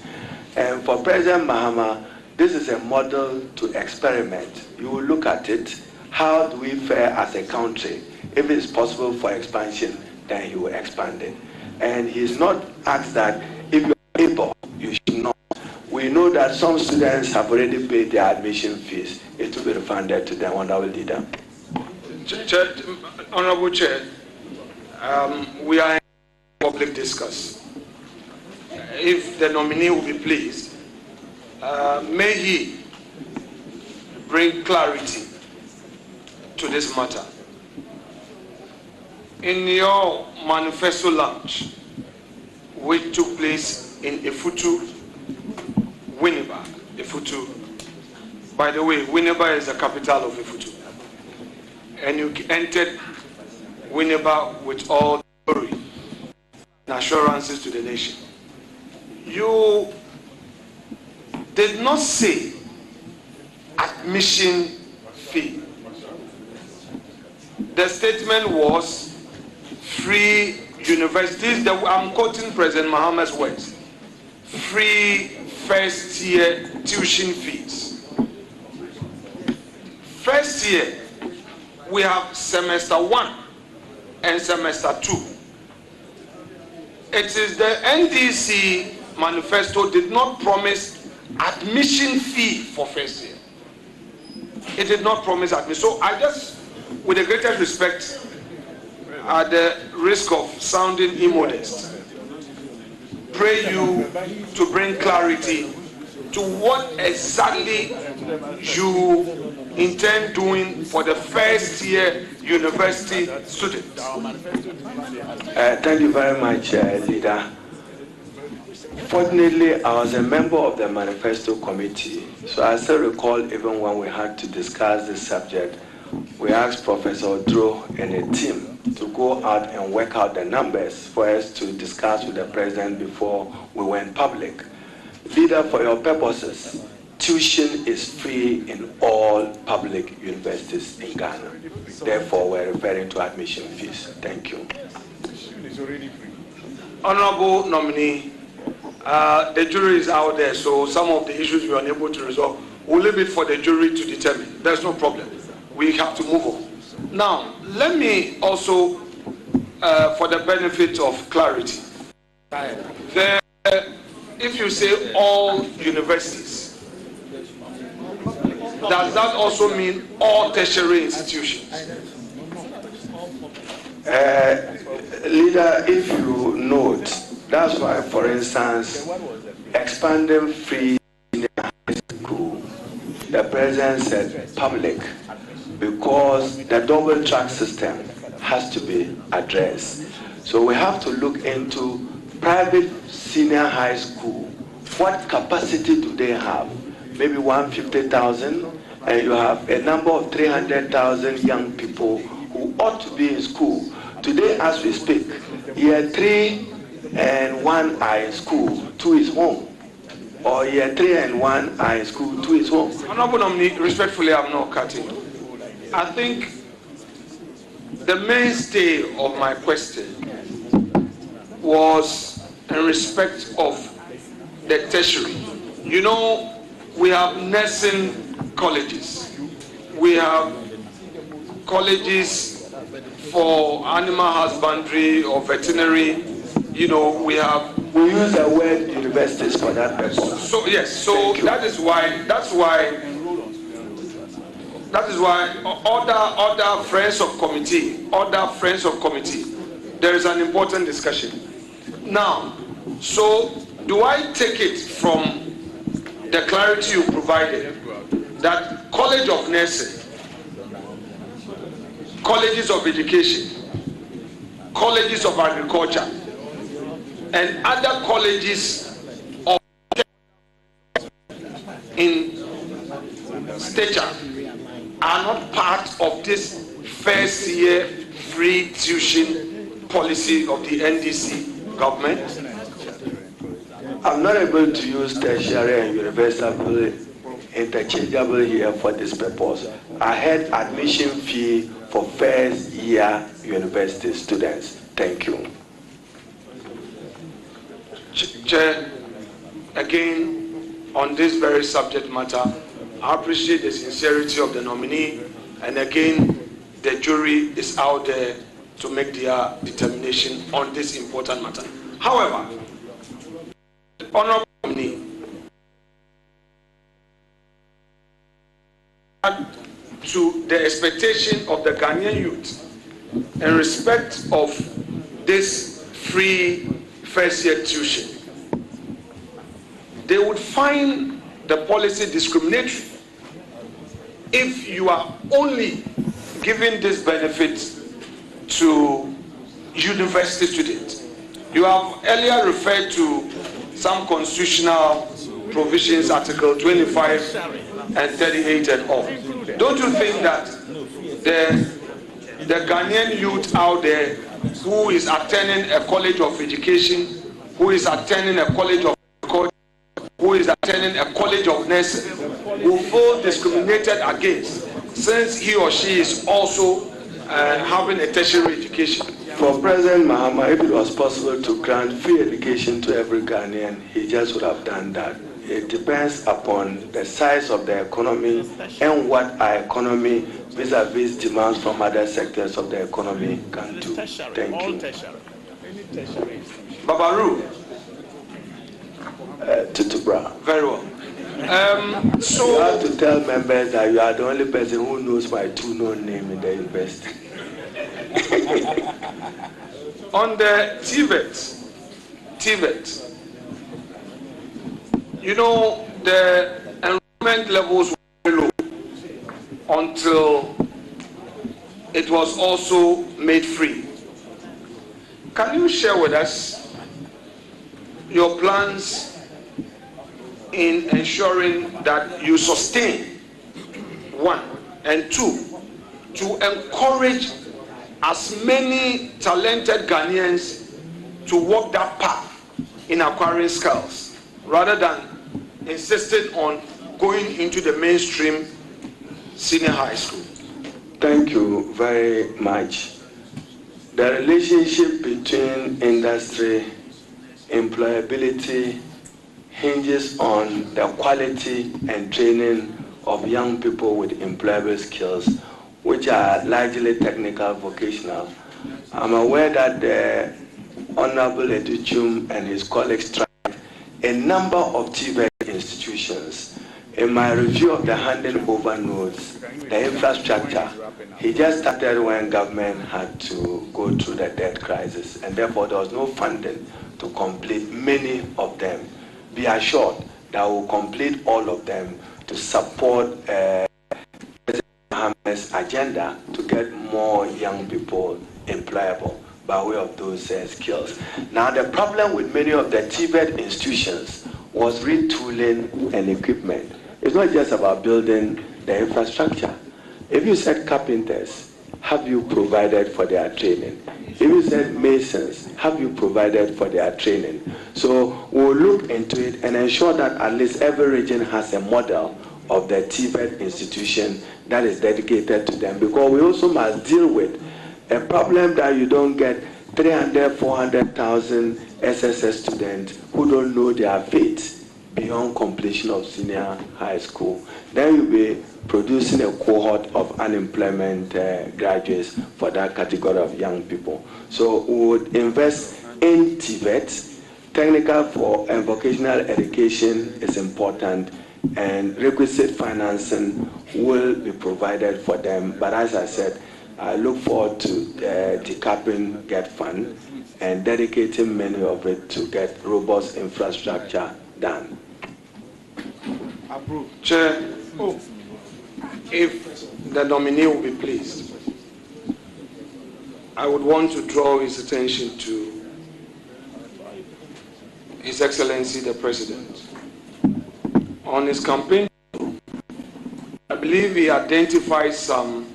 And for President Mahama, this is a model to experiment. You will look at it. How do we fare as a country? If it is possible for expansion, then he will expand it. And he's not asked that if you are able, you should not. We know that some students have already paid their admission fees. It will be refunded to them, Honorable Leader. Honorable Chair, we are in public discourse. If the nominee will be pleased, may he bring clarity to this matter. In your manifesto launch, which took place in Efutu, Winneba, Efutu. By the way, Winneba is the capital of Efutu. And you entered Winneba with all glory and assurances to the nation. You did not say admission fee. The statement was free universities. I'm quoting President Mahama's words. Free first year tuition fees. First year, we have semester 1 and semester 2. It is the NDC manifesto did not promise admission fee for first year. It did not promise admission. So I just, with the greatest respect, at the risk of sounding immodest, pray you to bring clarity to what exactly you intend doing for the first year university students? Thank you very much, Leader. Fortunately, I was a member of the manifesto committee, so I still recall even when we had to discuss this subject, we asked Professor Odro and a team to go out and work out the numbers for us to discuss with the president before we went public. Leader, for your purposes, tuition is free in all public universities in Ghana. Therefore, we're referring to admission fees. Thank you. Honorable nominee, the jury is out there, so some of the issues we are unable to resolve, we'll leave it for the jury to determine. There's no problem. We have to move on. Now, let me also, for the benefit of clarity, if you say all universities, does that also mean all tertiary institutions? Leader, if you note, that's why, for instance, expanding free senior high school, the president said public, because the double track system has to be addressed. So we have to look into private senior high school. What capacity do they have? Maybe 150,000, and you have a number of 300,000 young people who ought to be in school. Today, as we speak, year 3 and 1 are in school, 2 is home. Or year 3 and 1 are in school, 2 is home. Honorable nominee, respectfully, I'm not cutting. I think the mainstay of my question was in respect of the tertiary. You know, we have nursing colleges. We have colleges for animal husbandry or veterinary. You know, we use the word universities for that purpose. So yes, so that is why other friends of committee, there is an important discussion. Now, so do I take it from the clarity you provided that College of Nursing, colleges of education, colleges of agriculture, and other colleges of in stature are not part of this first year free tuition policy of the NDC government? I'm not able to use tertiary and universal interchangeable here for this purpose. I had admission fee for first year university students. Thank you. Chair, again, on this very subject matter, I appreciate the sincerity of the nominee, and again, the jury is out there to make their determination on this important matter. However, honorable nominee, to the expectation of the Ghanaian youth in respect of this free first year tuition, they would find the policy discriminatory if you are only giving this benefit to university students. You have earlier referred to some constitutional provisions, Article 25 and 38 and all. Don't you think that the Ghanaian youth out there who is attending a college of education, who is attending a college of agriculture, who is attending a college of nursing, will feel discriminated against since he or she is also having a tertiary education? For President Mahama, if it was possible to grant free education to every Ghanaian, he just would have done that. It depends upon the size of the economy and what our economy vis-a-vis demands from other sectors of the economy can do. Thank you. Babaru. Tutubra. Very well. So you have to tell members that you are the only person who knows my two known name in the university. On the TVET, you know, the enrollment levels were low until it was also made free. Can you share with us your plans in ensuring that you sustain, one, and two, to encourage as many talented Ghanaians to walk that path in acquiring skills, rather than insisting on going into the mainstream senior high school? Thank you very much. The relationship between industry, employability, hinges on the quality and training of young people with employable skills, which are largely technical, vocational. I'm aware that the Honorable Eddrisu and his colleagues tried a number of TVET institutions. In my review of the handing over notes, the infrastructure, he just started when government had to go through the debt crisis, and therefore there was no funding to complete many of them. Be assured that we'll complete all of them to support President Mohammed's agenda to get more young people employable by way of those skills. Now, the problem with many of the TVET institutions was retooling and equipment. It's not just about building the infrastructure. If you said carpenters, have you provided for their training? If you said masons, have you provided for their training? So we'll look into it and ensure that at least every region has a model of the TVET institution that is dedicated to them, because we also must deal with a problem that you don't get 300,000, 400,000 SSS students who don't know their fate beyond completion of senior high school. Then you'll be producing a cohort of unemployment graduates for that category of young people. So we would invest in TVET. Technical and vocational education is important, and requisite financing will be provided for them. But as I said, I look forward to decapping GETFund and dedicating many of it to get robust infrastructure done. Approved. Chair, if the nominee will be pleased, I would want to draw his attention to His Excellency the President. On his campaign, I believe he identified some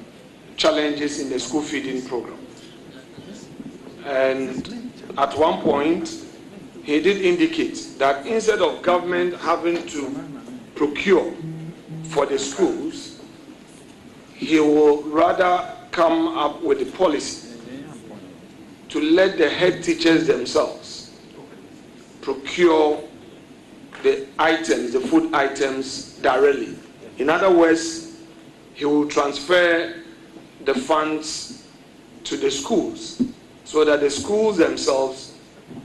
challenges in the school feeding program. And at one point, he did indicate that instead of government having to procure for the schools, he will rather come up with a policy to let the head teachers themselves procure the items, the food items directly. In other words, he will transfer the funds to the schools so that the schools themselves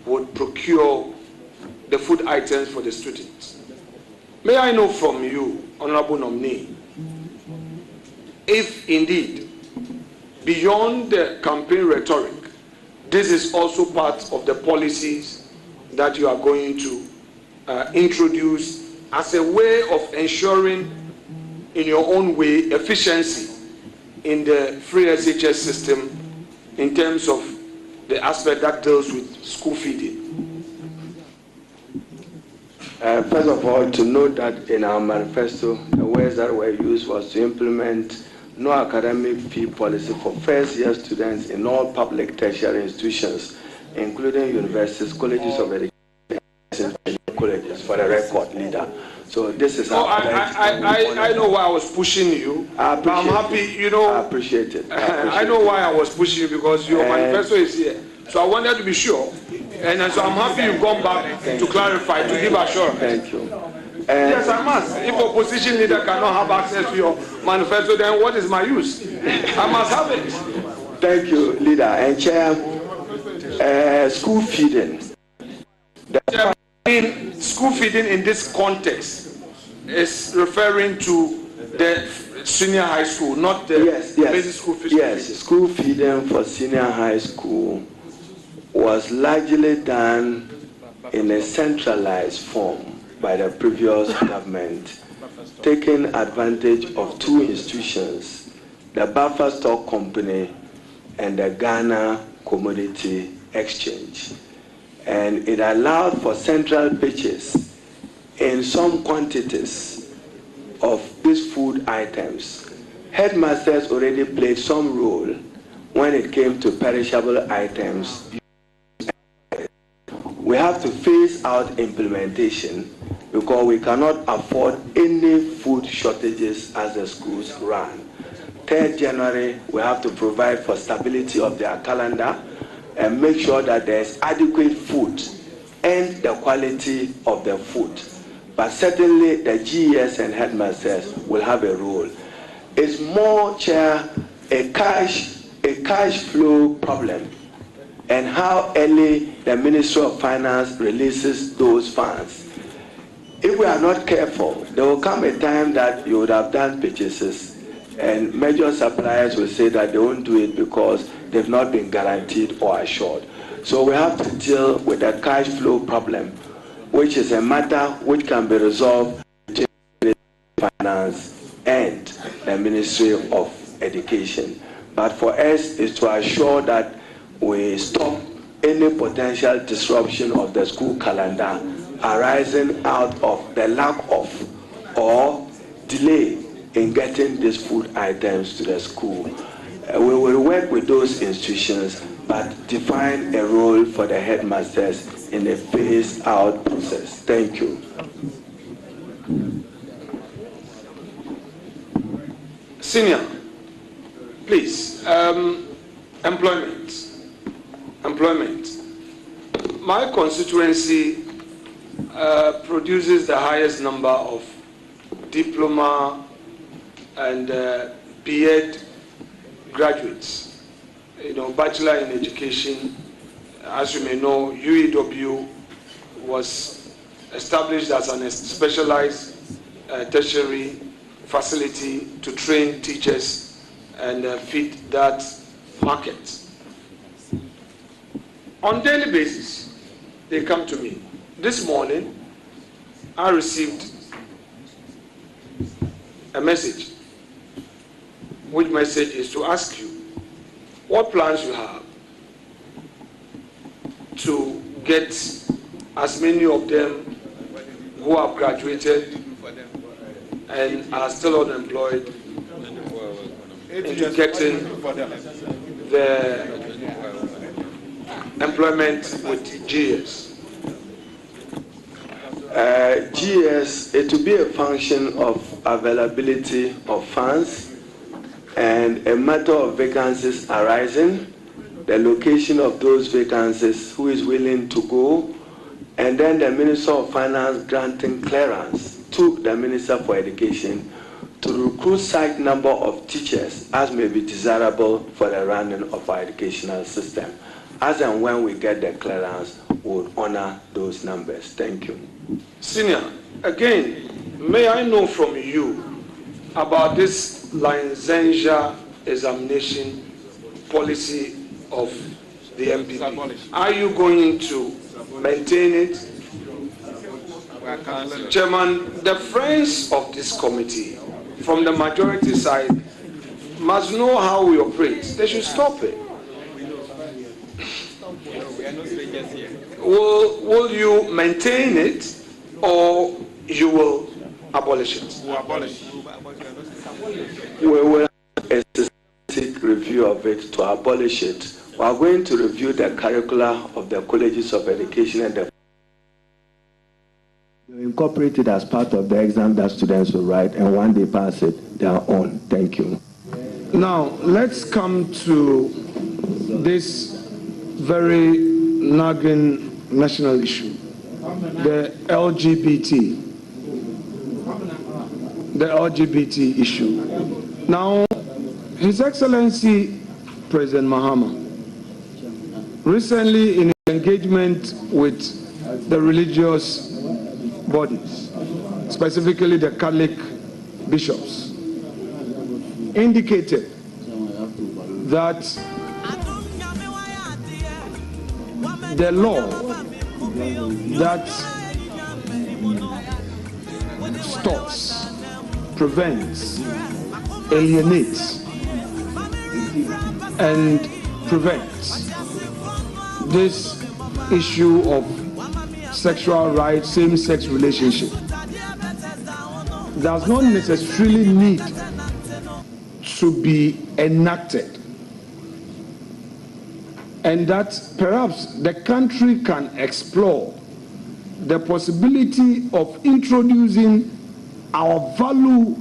would procure the food items for the students. May I know from you, Honorable Nominee, if indeed, beyond the campaign rhetoric, this is also part of the policies that you are going to introduce as a way of ensuring, in your own way, efficiency in the free SHS system in terms of the aspect that deals with school feeding. First of all, to note that in our manifesto, the words that were used was to implement no academic fee policy for first-year students in all public tertiary institutions, including universities, colleges of education, and colleges, for the record, leader. So this is I know why I was pushing you. I'm happy, you know. I appreciate it. I know why I was pushing you, because your manifesto is here. So I wanted to be sure. And so I'm happy you've gone back to clarify, to give assurance. Thank you. Yes, I must. If opposition leader cannot have access to your manifesto, then what is my use? I must have it. Thank you, leader. And Chair, school feeding. School feeding in this context is referring to the senior high school, not the basic school feeding. Yes, school feeding for senior high school was largely done in a centralized form by the previous government, taking advantage of two institutions, the Buffer Stock Company and the Ghana Commodity Exchange. And it allowed for central pitches in some quantities of these food items. Headmasters already played some role when it came to perishable items. We have to phase out implementation because we cannot afford any food shortages as the schools run. 3rd January, we have to provide for stability of their calendar and make sure that there's adequate food and the quality of the food. But certainly the GES and headmasters will have a role. It's more, Chair, a cash flow problem and how early the Ministry of Finance releases those funds. If we are not careful, there will come a time that you would have done purchases and major suppliers will say that they won't do it because they've not been guaranteed or assured. So we have to deal with the cash flow problem, which is a matter which can be resolved between the Ministry of Finance and the Ministry of Education. But for us is to assure that we stop any potential disruption of the school calendar arising out of the lack of or delay in getting these food items to the school. We will work with those institutions, but define a role for the headmasters in a phased out process. Thank you. Senior, please. Employment. My constituency produces the highest number of diploma and B.Ed graduates. Bachelor in Education. As you may know, UEW was established as a specialized tertiary facility to train teachers and feed that market. On daily basis, they come to me. This morning, I received a message. Which message is to ask you what plans you have to get as many of them who have graduated and are still unemployed into getting the employment with GS. GS, it will be a function of availability of funds and a matter of vacancies arising, the location of those vacancies, who is willing to go, and then the Minister of Finance granting clearance to the Minister for Education to recruit such number of teachers as may be desirable for the running of our educational system. As and when we get the clearance, we will honor those numbers. Thank you. Senior, again, may I know from you about this licensure examination policy of the MPP? Are you going to maintain it? Chairman, the friends of this committee from the majority side must know how we operate. They should stop it. Will you maintain it or you will abolish it? We will have a systematic review of it to abolish it. We are going to review the curricula of the colleges of education and the incorporate it as part of the exam that students will write, and when they pass it, they are on. Thank you. Now, let's come to this very nagging national issue, the LGBT issue. Now, His Excellency President Mahama, recently in his engagement with the religious bodies, specifically the Catholic bishops, indicated that the law that distorts, prevents, alienates, and prevents this issue of sexual rights, same-sex relationship does not necessarily need to be enacted, and that perhaps the country can explore the possibility of introducing our value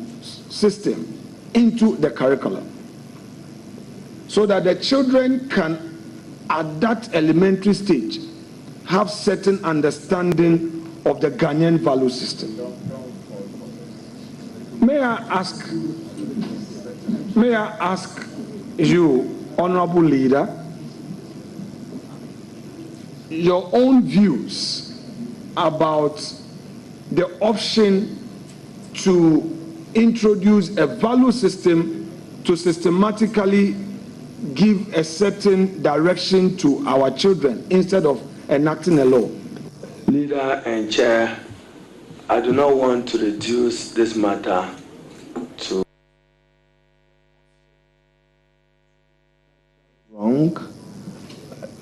system into the curriculum so that the children can, at that elementary stage, have certain understanding of the Ghanaian value system. May I ask you, Honorable Leader, your own views about the option to introduce a value system to systematically give a certain direction to our children instead of enacting a law? Leader and Chair, I do not want to reduce this matter to wrong.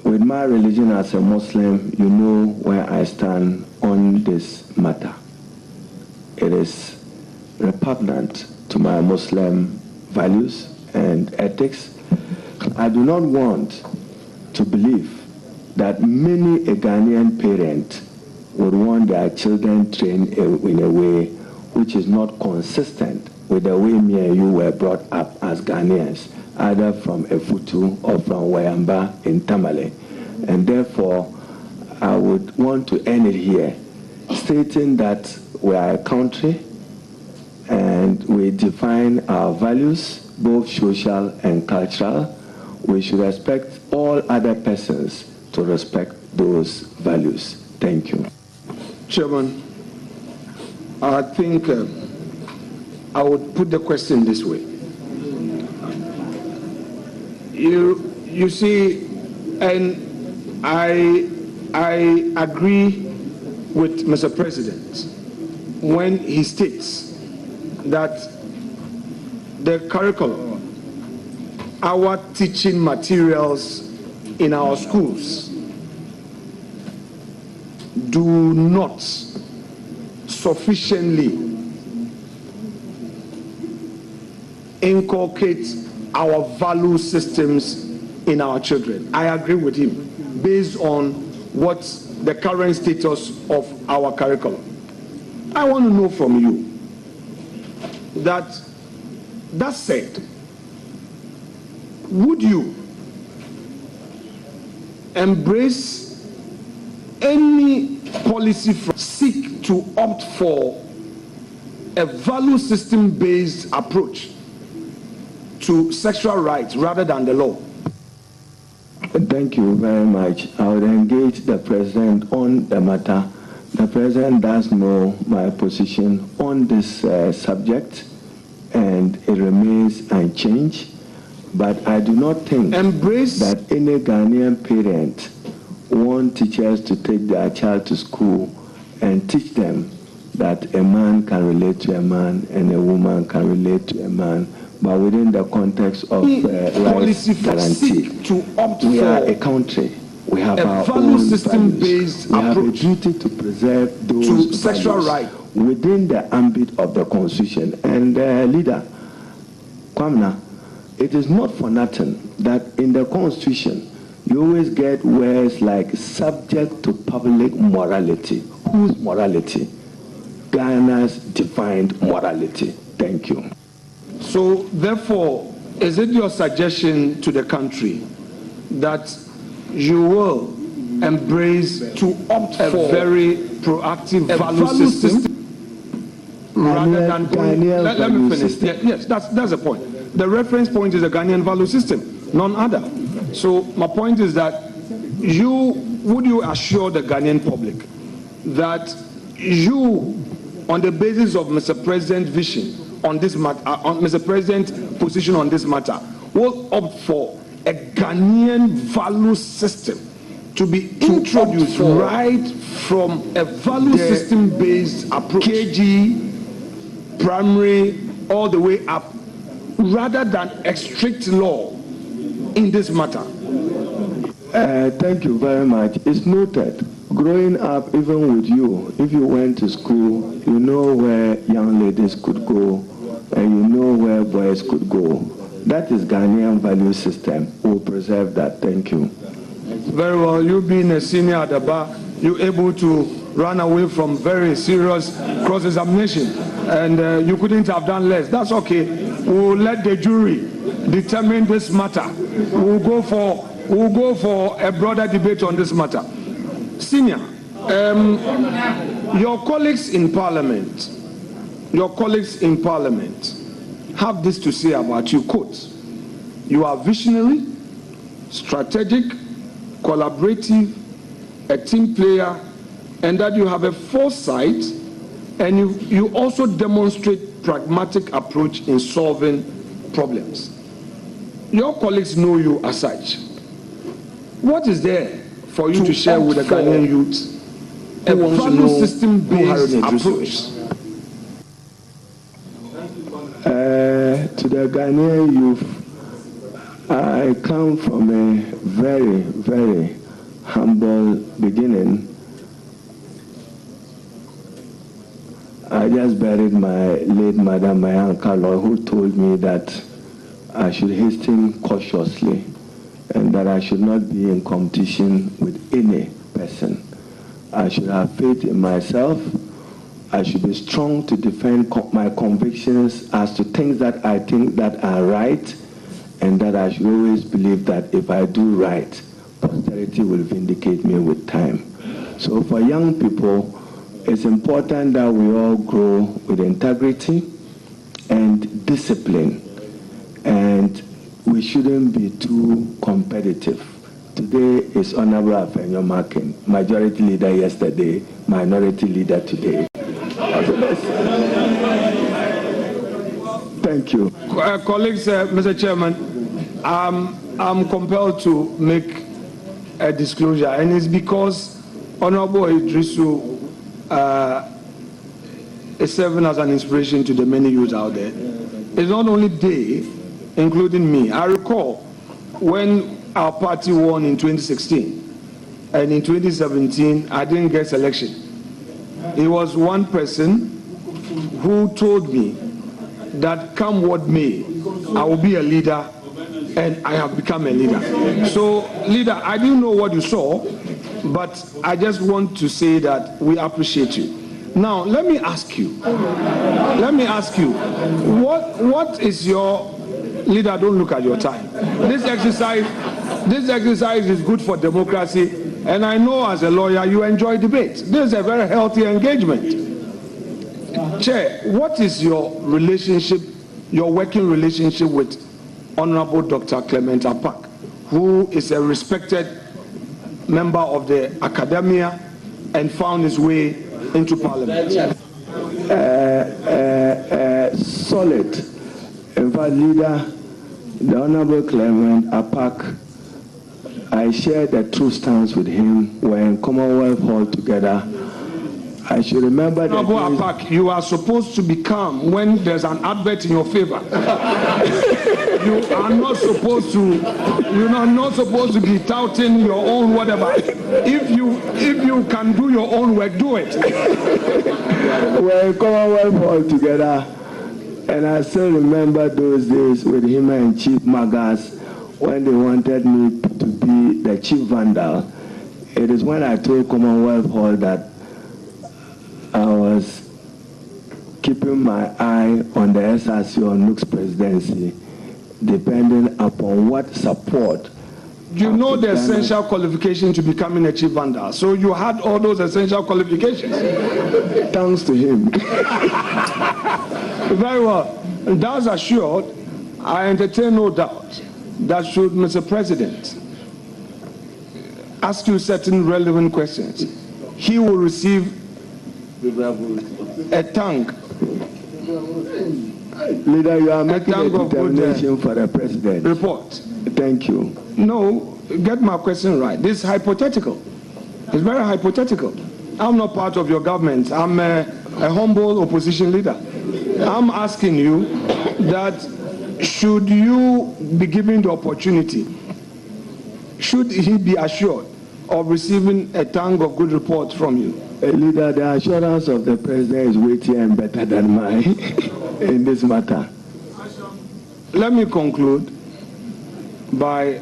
With my religion as a Muslim, you know where I stand on this matter. It is repugnant to my Muslim values and ethics. I do not want to believe that many a Ghanaian parent would want their children trained in a way which is not consistent with the way me and you were brought up as Ghanaians, either from Efutu or from Wayamba in Tamale. And therefore, I would want to end it here, stating that we are a country and we define our values, both social and cultural. We should respect all other persons to respect those values. Thank you. Chairman, I think I would put the question this way. You see, and I agree with Mr. President when he states that the curriculum, our teaching materials in our schools do not sufficiently inculcate our value systems in our children. I agree with him based on what's the current status of our curriculum. I want to know from you that said, would you embrace any policy seek to opt for a value system based approach to sexual rights rather than the law? Thank you very much. I would engage the President on the matter. The President does know my position on this subject, and it remains unchanged. But I do not think that any Ghanaian parent want teachers to take their child to school and teach them that a man can relate to a man and a woman can relate to a man, but within the context of rights guarantee. We are a country. We have our own system-based approach. We have a duty to preserve those to sexual rights within the ambit of the Constitution. And Leader Kwamna, it is not for nothing that in the Constitution you always get words like subject to public morality. Whose morality? Ghana's defined morality. Thank you. So therefore, is it your suggestion to the country that you will embrace to opt for a very proactive value system rather than going? Let me finish. Yes, that's the point. The reference point is the Ghanaian value system, none other. So my point is that would you assure the Ghanaian public that you, on the basis of Mr. President's vision on this matter, on Mr. President's position on this matter, will opt for a Ghanaian value system to be introduced right from a value system-based approach? KG primary, all the way up, rather than a strict law in this matter? Thank you very much. It's noted. Growing up, even with you, if you went to school, you know where young ladies could go, and you know where boys could go. That is Ghanaian value system. We'll preserve that. Thank you. Very well. You being a senior at the bar, you're able to run away from very serious cross-examination, and you couldn't have done less. That's okay. We'll let the jury determine this matter. We'll go for a broader debate on this matter. Senior, your colleagues in Parliament have this to say about you, quote, "You are visionary, strategic, collaborative, a team player, and that you have a foresight, and you also demonstrate pragmatic approach in solving problems." Your colleagues know you as such. What is there for you to share with the Ghanaian youth? A value system-based approach. To the Ghanaian youth, I come from a very, very humble beginning. I just buried my late mother, my uncle, who told me that I should hasten cautiously and that I should not be in competition with any person. I should have faith in myself. I should be strong to defend my convictions as to things that I think that are right, and that I should always believe that if I do right, posterity will vindicate me with time. So for young people, it's important that we all grow with integrity and discipline, and we shouldn't be too competitive. Today is Honorable Afenyo Makin, majority leader yesterday, minority leader today. Thank you. Colleagues, Mr. Chairman, I'm compelled to make a disclosure, and it's because Honorable Eddrisu is serving as an inspiration to the many youths out there. It's not only they, including me. I recall when our party won in 2016, and in 2017, I didn't get selection. It was one person who told me that come what may, I will be a leader, and I have become a leader. So, leader, I didn't know what you saw, but I just want to say that we appreciate you. Now, let me ask you, what is your, leader, don't look at your time. This exercise is good for democracy, and I know as a lawyer you enjoy debate. This is a very healthy engagement. Chair, what is your relationship, your working relationship with Honorable Dr. Clement Apak, who is a respected member of the academia and found his way into Parliament? Solid. In fact, leader, the Honorable Clement Apak, I shared a true stance with him. We're in Commonwealth Hall together. I should remember that. Honorable Apak, you are supposed to be calm when there's an advert in your favor. You are not supposed to. You're not supposed to be touting your own whatever. If you can do your own work, do it. We're in Commonwealth Hall together, and I still remember those days with him and Chief Magas when they wanted me to be the chief vandal. It is when I told Commonwealth Hall that I was keeping my eye on the SRC or NUC's presidency, depending upon what support. You know the essential qualification to becoming a chief vandal. So you had all those essential qualifications. Thanks to him. Very well. And thus assured, I entertain no doubt that should Mr. President ask you certain relevant questions, he will receive a tank. Leader, you are making a determination for the president. Report. Thank you. No, get my question right. This is hypothetical. It's very hypothetical. I'm not part of your government. I'm a humble opposition leader. I'm asking you that should you be given the opportunity, should he be assured of receiving a tongue of good report from you? Leader, the assurance of the president is weightier and better than mine in this matter. Let me conclude by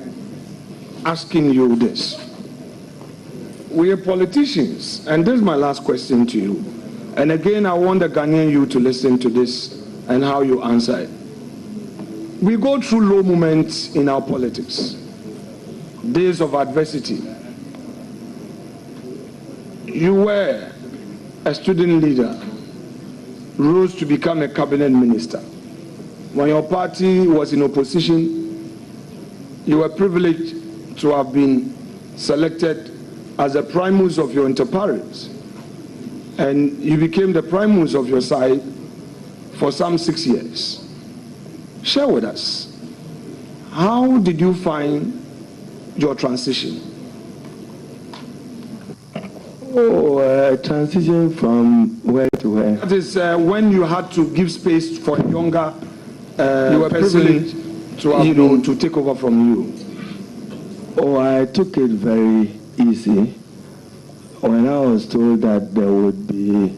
asking you this. We are politicians, and this is my last question to you. And again, I want the Ghanaian youth to listen to this and how you answer it. We go through low moments in our politics, days of adversity. You were a student leader, rose to become a cabinet minister. When your party was in opposition, you were privileged to have been selected as the primus of your inter-pares. And you became the primus of your side for some 6 years. Share with us, how did you find your transition? Transition from where to where? That is when you had to give space for a younger you were privileged to have to take over from you. I took it very easy. When I was told that there would be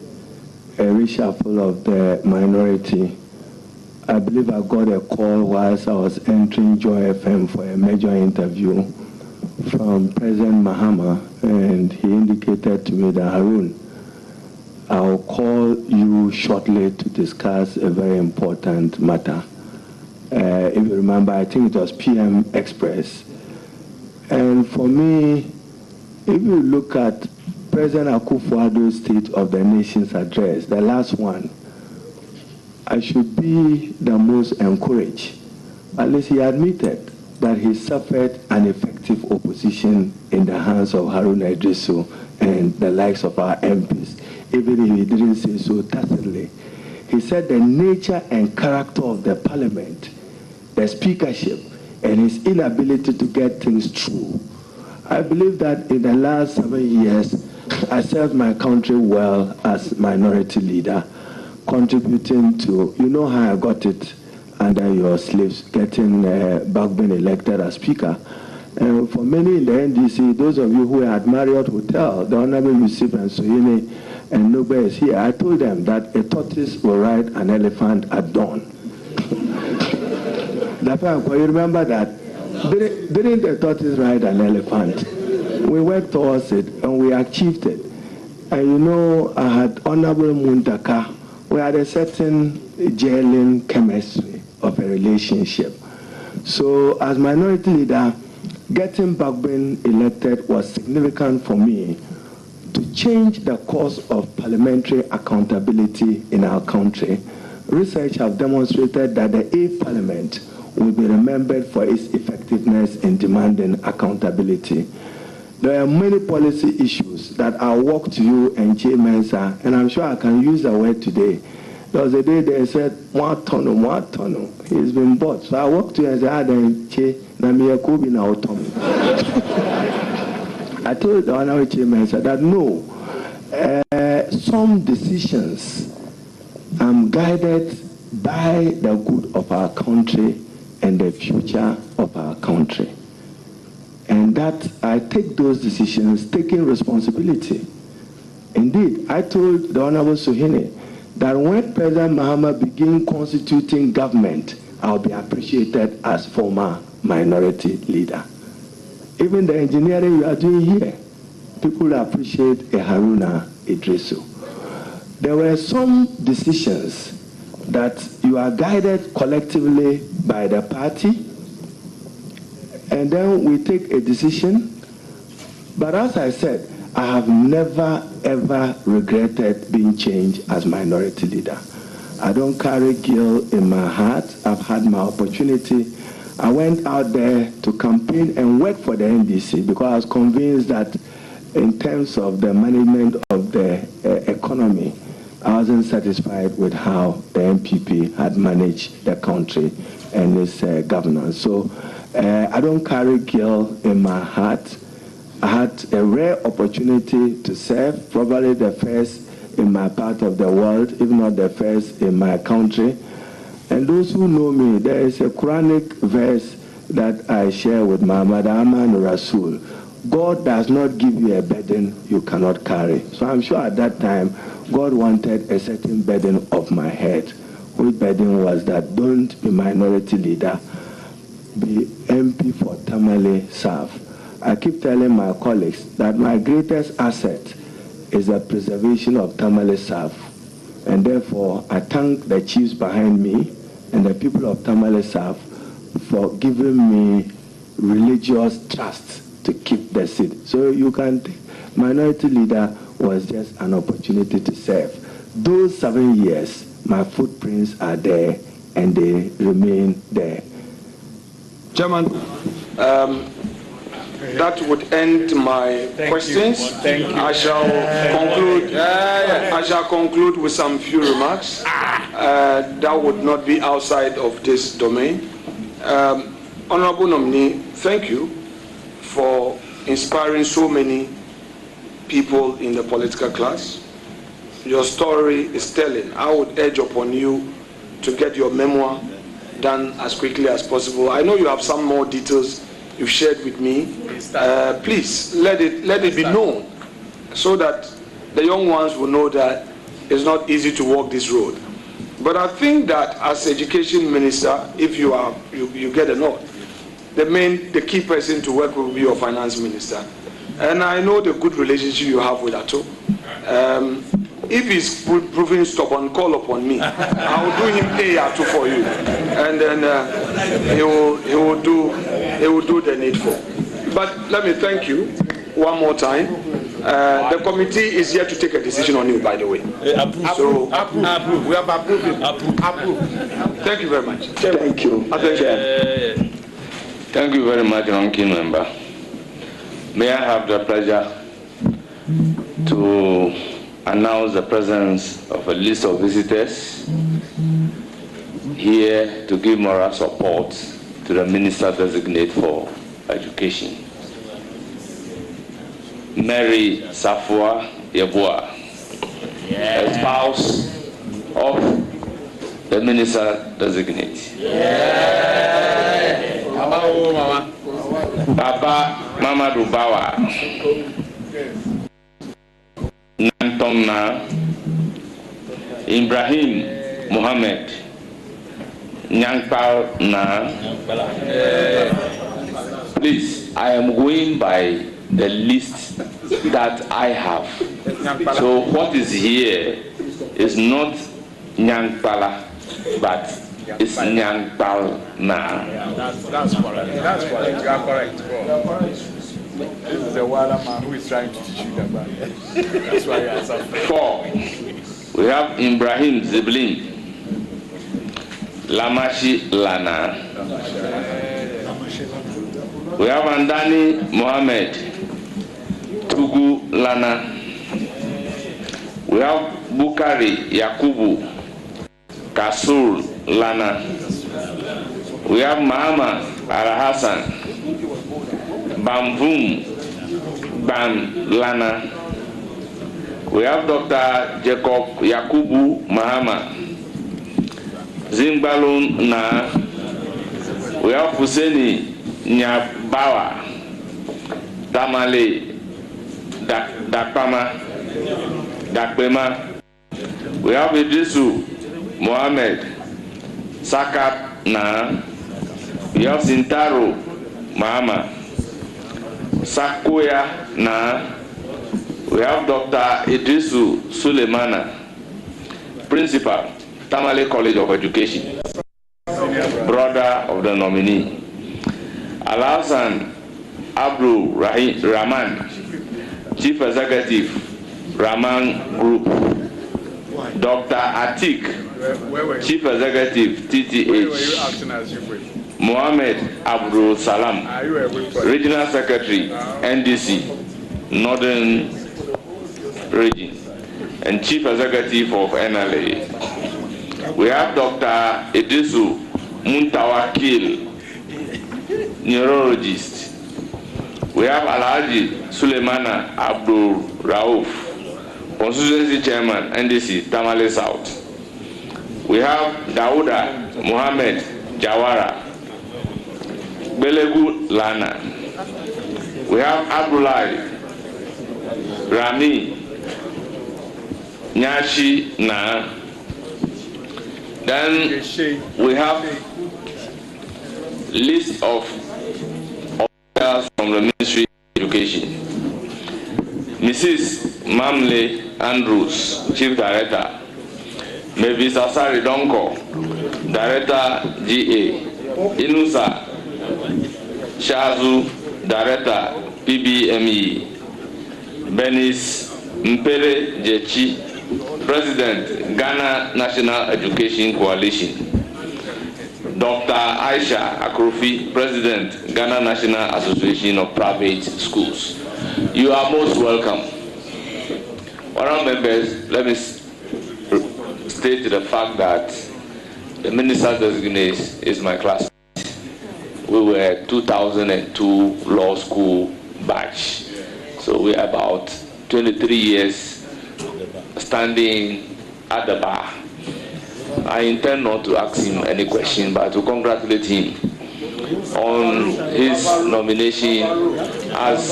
a reshuffle of the minority, I believe I got a call whilst I was entering Joy FM for a major interview from President Mahama, and he indicated to me that, Harun, I'll call you shortly to discuss a very important matter. If you remember, I think it was PM Express. And for me, if you look at President Akufo-Addo's State of the Nation's address, the last one, I should be the most encouraged. At least he admitted that he suffered an effective opposition in the hands of Haruna Eddrisu and the likes of our MPs, even if he didn't say so tacitly. He said the nature and character of the parliament, the speakership, and his inability to get things through. I believe that in the last 7 years, I served my country well as minority leader, contributing to, you know how I got it under your slaves, getting Bagbin elected as speaker. And for many in the NDC, those of you who were at Marriott Hotel, the Honorable Yusuf and Sohine and nobody is here, I told them that a tortoise will ride an elephant at dawn. You remember that? Didn't a tortoise ride an elephant? We worked towards it and we achieved it. And you know, I had Honorable Muntaka. We had a certain gelling chemistry of a relationship. So as minority leader, getting Bagbin elected was significant for me to change the course of parliamentary accountability in our country. Research have demonstrated that the A Parliament will be remembered for its effectiveness in demanding accountability. There are many policy issues that I'll walk to you and Che Mensa, and I'm sure I can use the word today. There was a day they said, Mwatono, he's been bought. So I walked to you and said, Che, Namiyakubi na Otomo. I told the Honorable Che Mensa that no, some decisions I'm guided by the good of our country and the future of our country. And that I take those decisions taking responsibility. Indeed, I told the Honorable Sohine that when President Mahama begin constituting government, I'll be appreciated as former minority leader. Even the engineering you are doing here, people appreciate a Haruna Eddrisu. There were some decisions that you are guided collectively by the party, and then we take a decision. But as I said, I have never ever regretted being changed as minority leader. I don't carry guilt in my heart. I've had my opportunity. I went out there to campaign and work for the NDC because I was convinced that in terms of the management of the economy, I wasn't satisfied with how the MPP had managed the country and its governance. So I don't carry guilt in my heart. I had a rare opportunity to serve, probably the first in my part of the world, if not the first in my country. And those who know me, there is a Quranic verse that I share with Muhammad Aman Rasul. God does not give you a burden you cannot carry. So I'm sure at that time, God wanted a certain burden off my head. Which burden was that don't be minority leader, be MP for Tamale South. I keep telling my colleagues that my greatest asset is the preservation of Tamale South. And therefore, I thank the chiefs behind me and the people of Tamale South for giving me religious trust to keep the seat. So you can think minority leader was just an opportunity to serve. Those 7 years, my footprints are there and they remain there. Chairman, that would end my questions. Thank you. I shall conclude with some few remarks. That would not be outside of this domain. Honorable nominee, thank you for inspiring so many people in the political class. Your story is telling. I would urge upon you to get your memoir done as quickly as possible. I know you have some more details you've shared with me. Please let it be known so that the young ones will know that it's not easy to walk this road. But I think that as education minister, if you get a nod, the key person to work with will be your finance minister. And I know the good relationship you have with Ato. If he's proving stubborn, call upon me. I will do him A2 for you, and then he will do the needful. But let me thank you one more time. The committee is here to take a decision on you, by the way. Approve. We have approved it. Approve. Thank you very much. Thank you. Thank you very much, ranking member. May I have the pleasure to announce the presence of a list of visitors here to give moral support to the Minister-Designate for Education. Mary Safua Yeboah, a spouse of the Minister-Designate. Baba Mamadou Bawa, Nantomna, Ibrahim Mohammed, Nyangpal Na. Please, I am going by the list that I have. So what is here is not Nyangpala, but it's Nyangpal Na. That's correct. That's correct. You are correct. This is the Wala man who is trying to teach you the Bible. That's why you are suffering. 4. We have Ibrahim Ziblin, Lamashi Lana. We have Andani Mohammed, Tugu Lana. We have Bukari Yakubu, Kasul Lana. We have Mahama Arahassan, Bamvum Bam Lana. We have Dr. Jacob Yakubu Mahama, Zimbalun Na. We have Husseini Nyabawa, Tamale Dakpama, Dakpema. We have Eddrisu Mohammed, Sakat Na. We have Sintaro Mahama, Sakoya Na. We have Dr. Eddrisu Sulemana, Principal, Tamale College of Education, brother of the nominee. Alhassan Abdul Rahman, Chief Executive, Rahman Group. Dr. Atik, Chief Executive, TTEE. Mohammed Abdul Salam, Regional Secretary, NDC, Northern Region, and Chief Executive of NLA. We have Dr. Eddrisu Muntawakil, Neurologist. We have Alhaji Suleimana Abdul Rauf, Constituency Chairman, NDC, Tamale South. We have Dauda Mohammed Jawara, Belegu Lana. We have Abdullah Rami Nyashi Na. Then we have list of officers from the Ministry of Education. Mrs. Mamle Andrews, Chief Director. Mavis Asari Donko, Director GA. Inusa Shazu, Director PBME. Benis Mpere Jechi, President, Ghana National Education Coalition. Dr. Aisha Akrofi, President, Ghana National Association of Private Schools. You are most welcome. Honourable members, let me state the fact that the Minister-Designate is my classmate. We were 2002 law school batch. So we are about 23 years standing at the bar. I intend not to ask him any question, but to congratulate him on his nomination as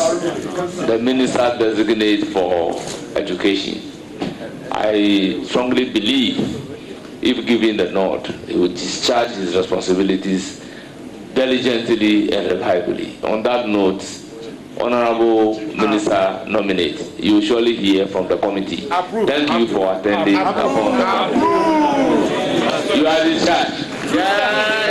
the Minister-Designate for Education. I strongly believe, if given the nod, he will discharge his responsibilities diligently and reliably. On that note, Honorable Minister Nominate, you will surely hear from the committee. Thank you for attending. You are discharged. Yeah.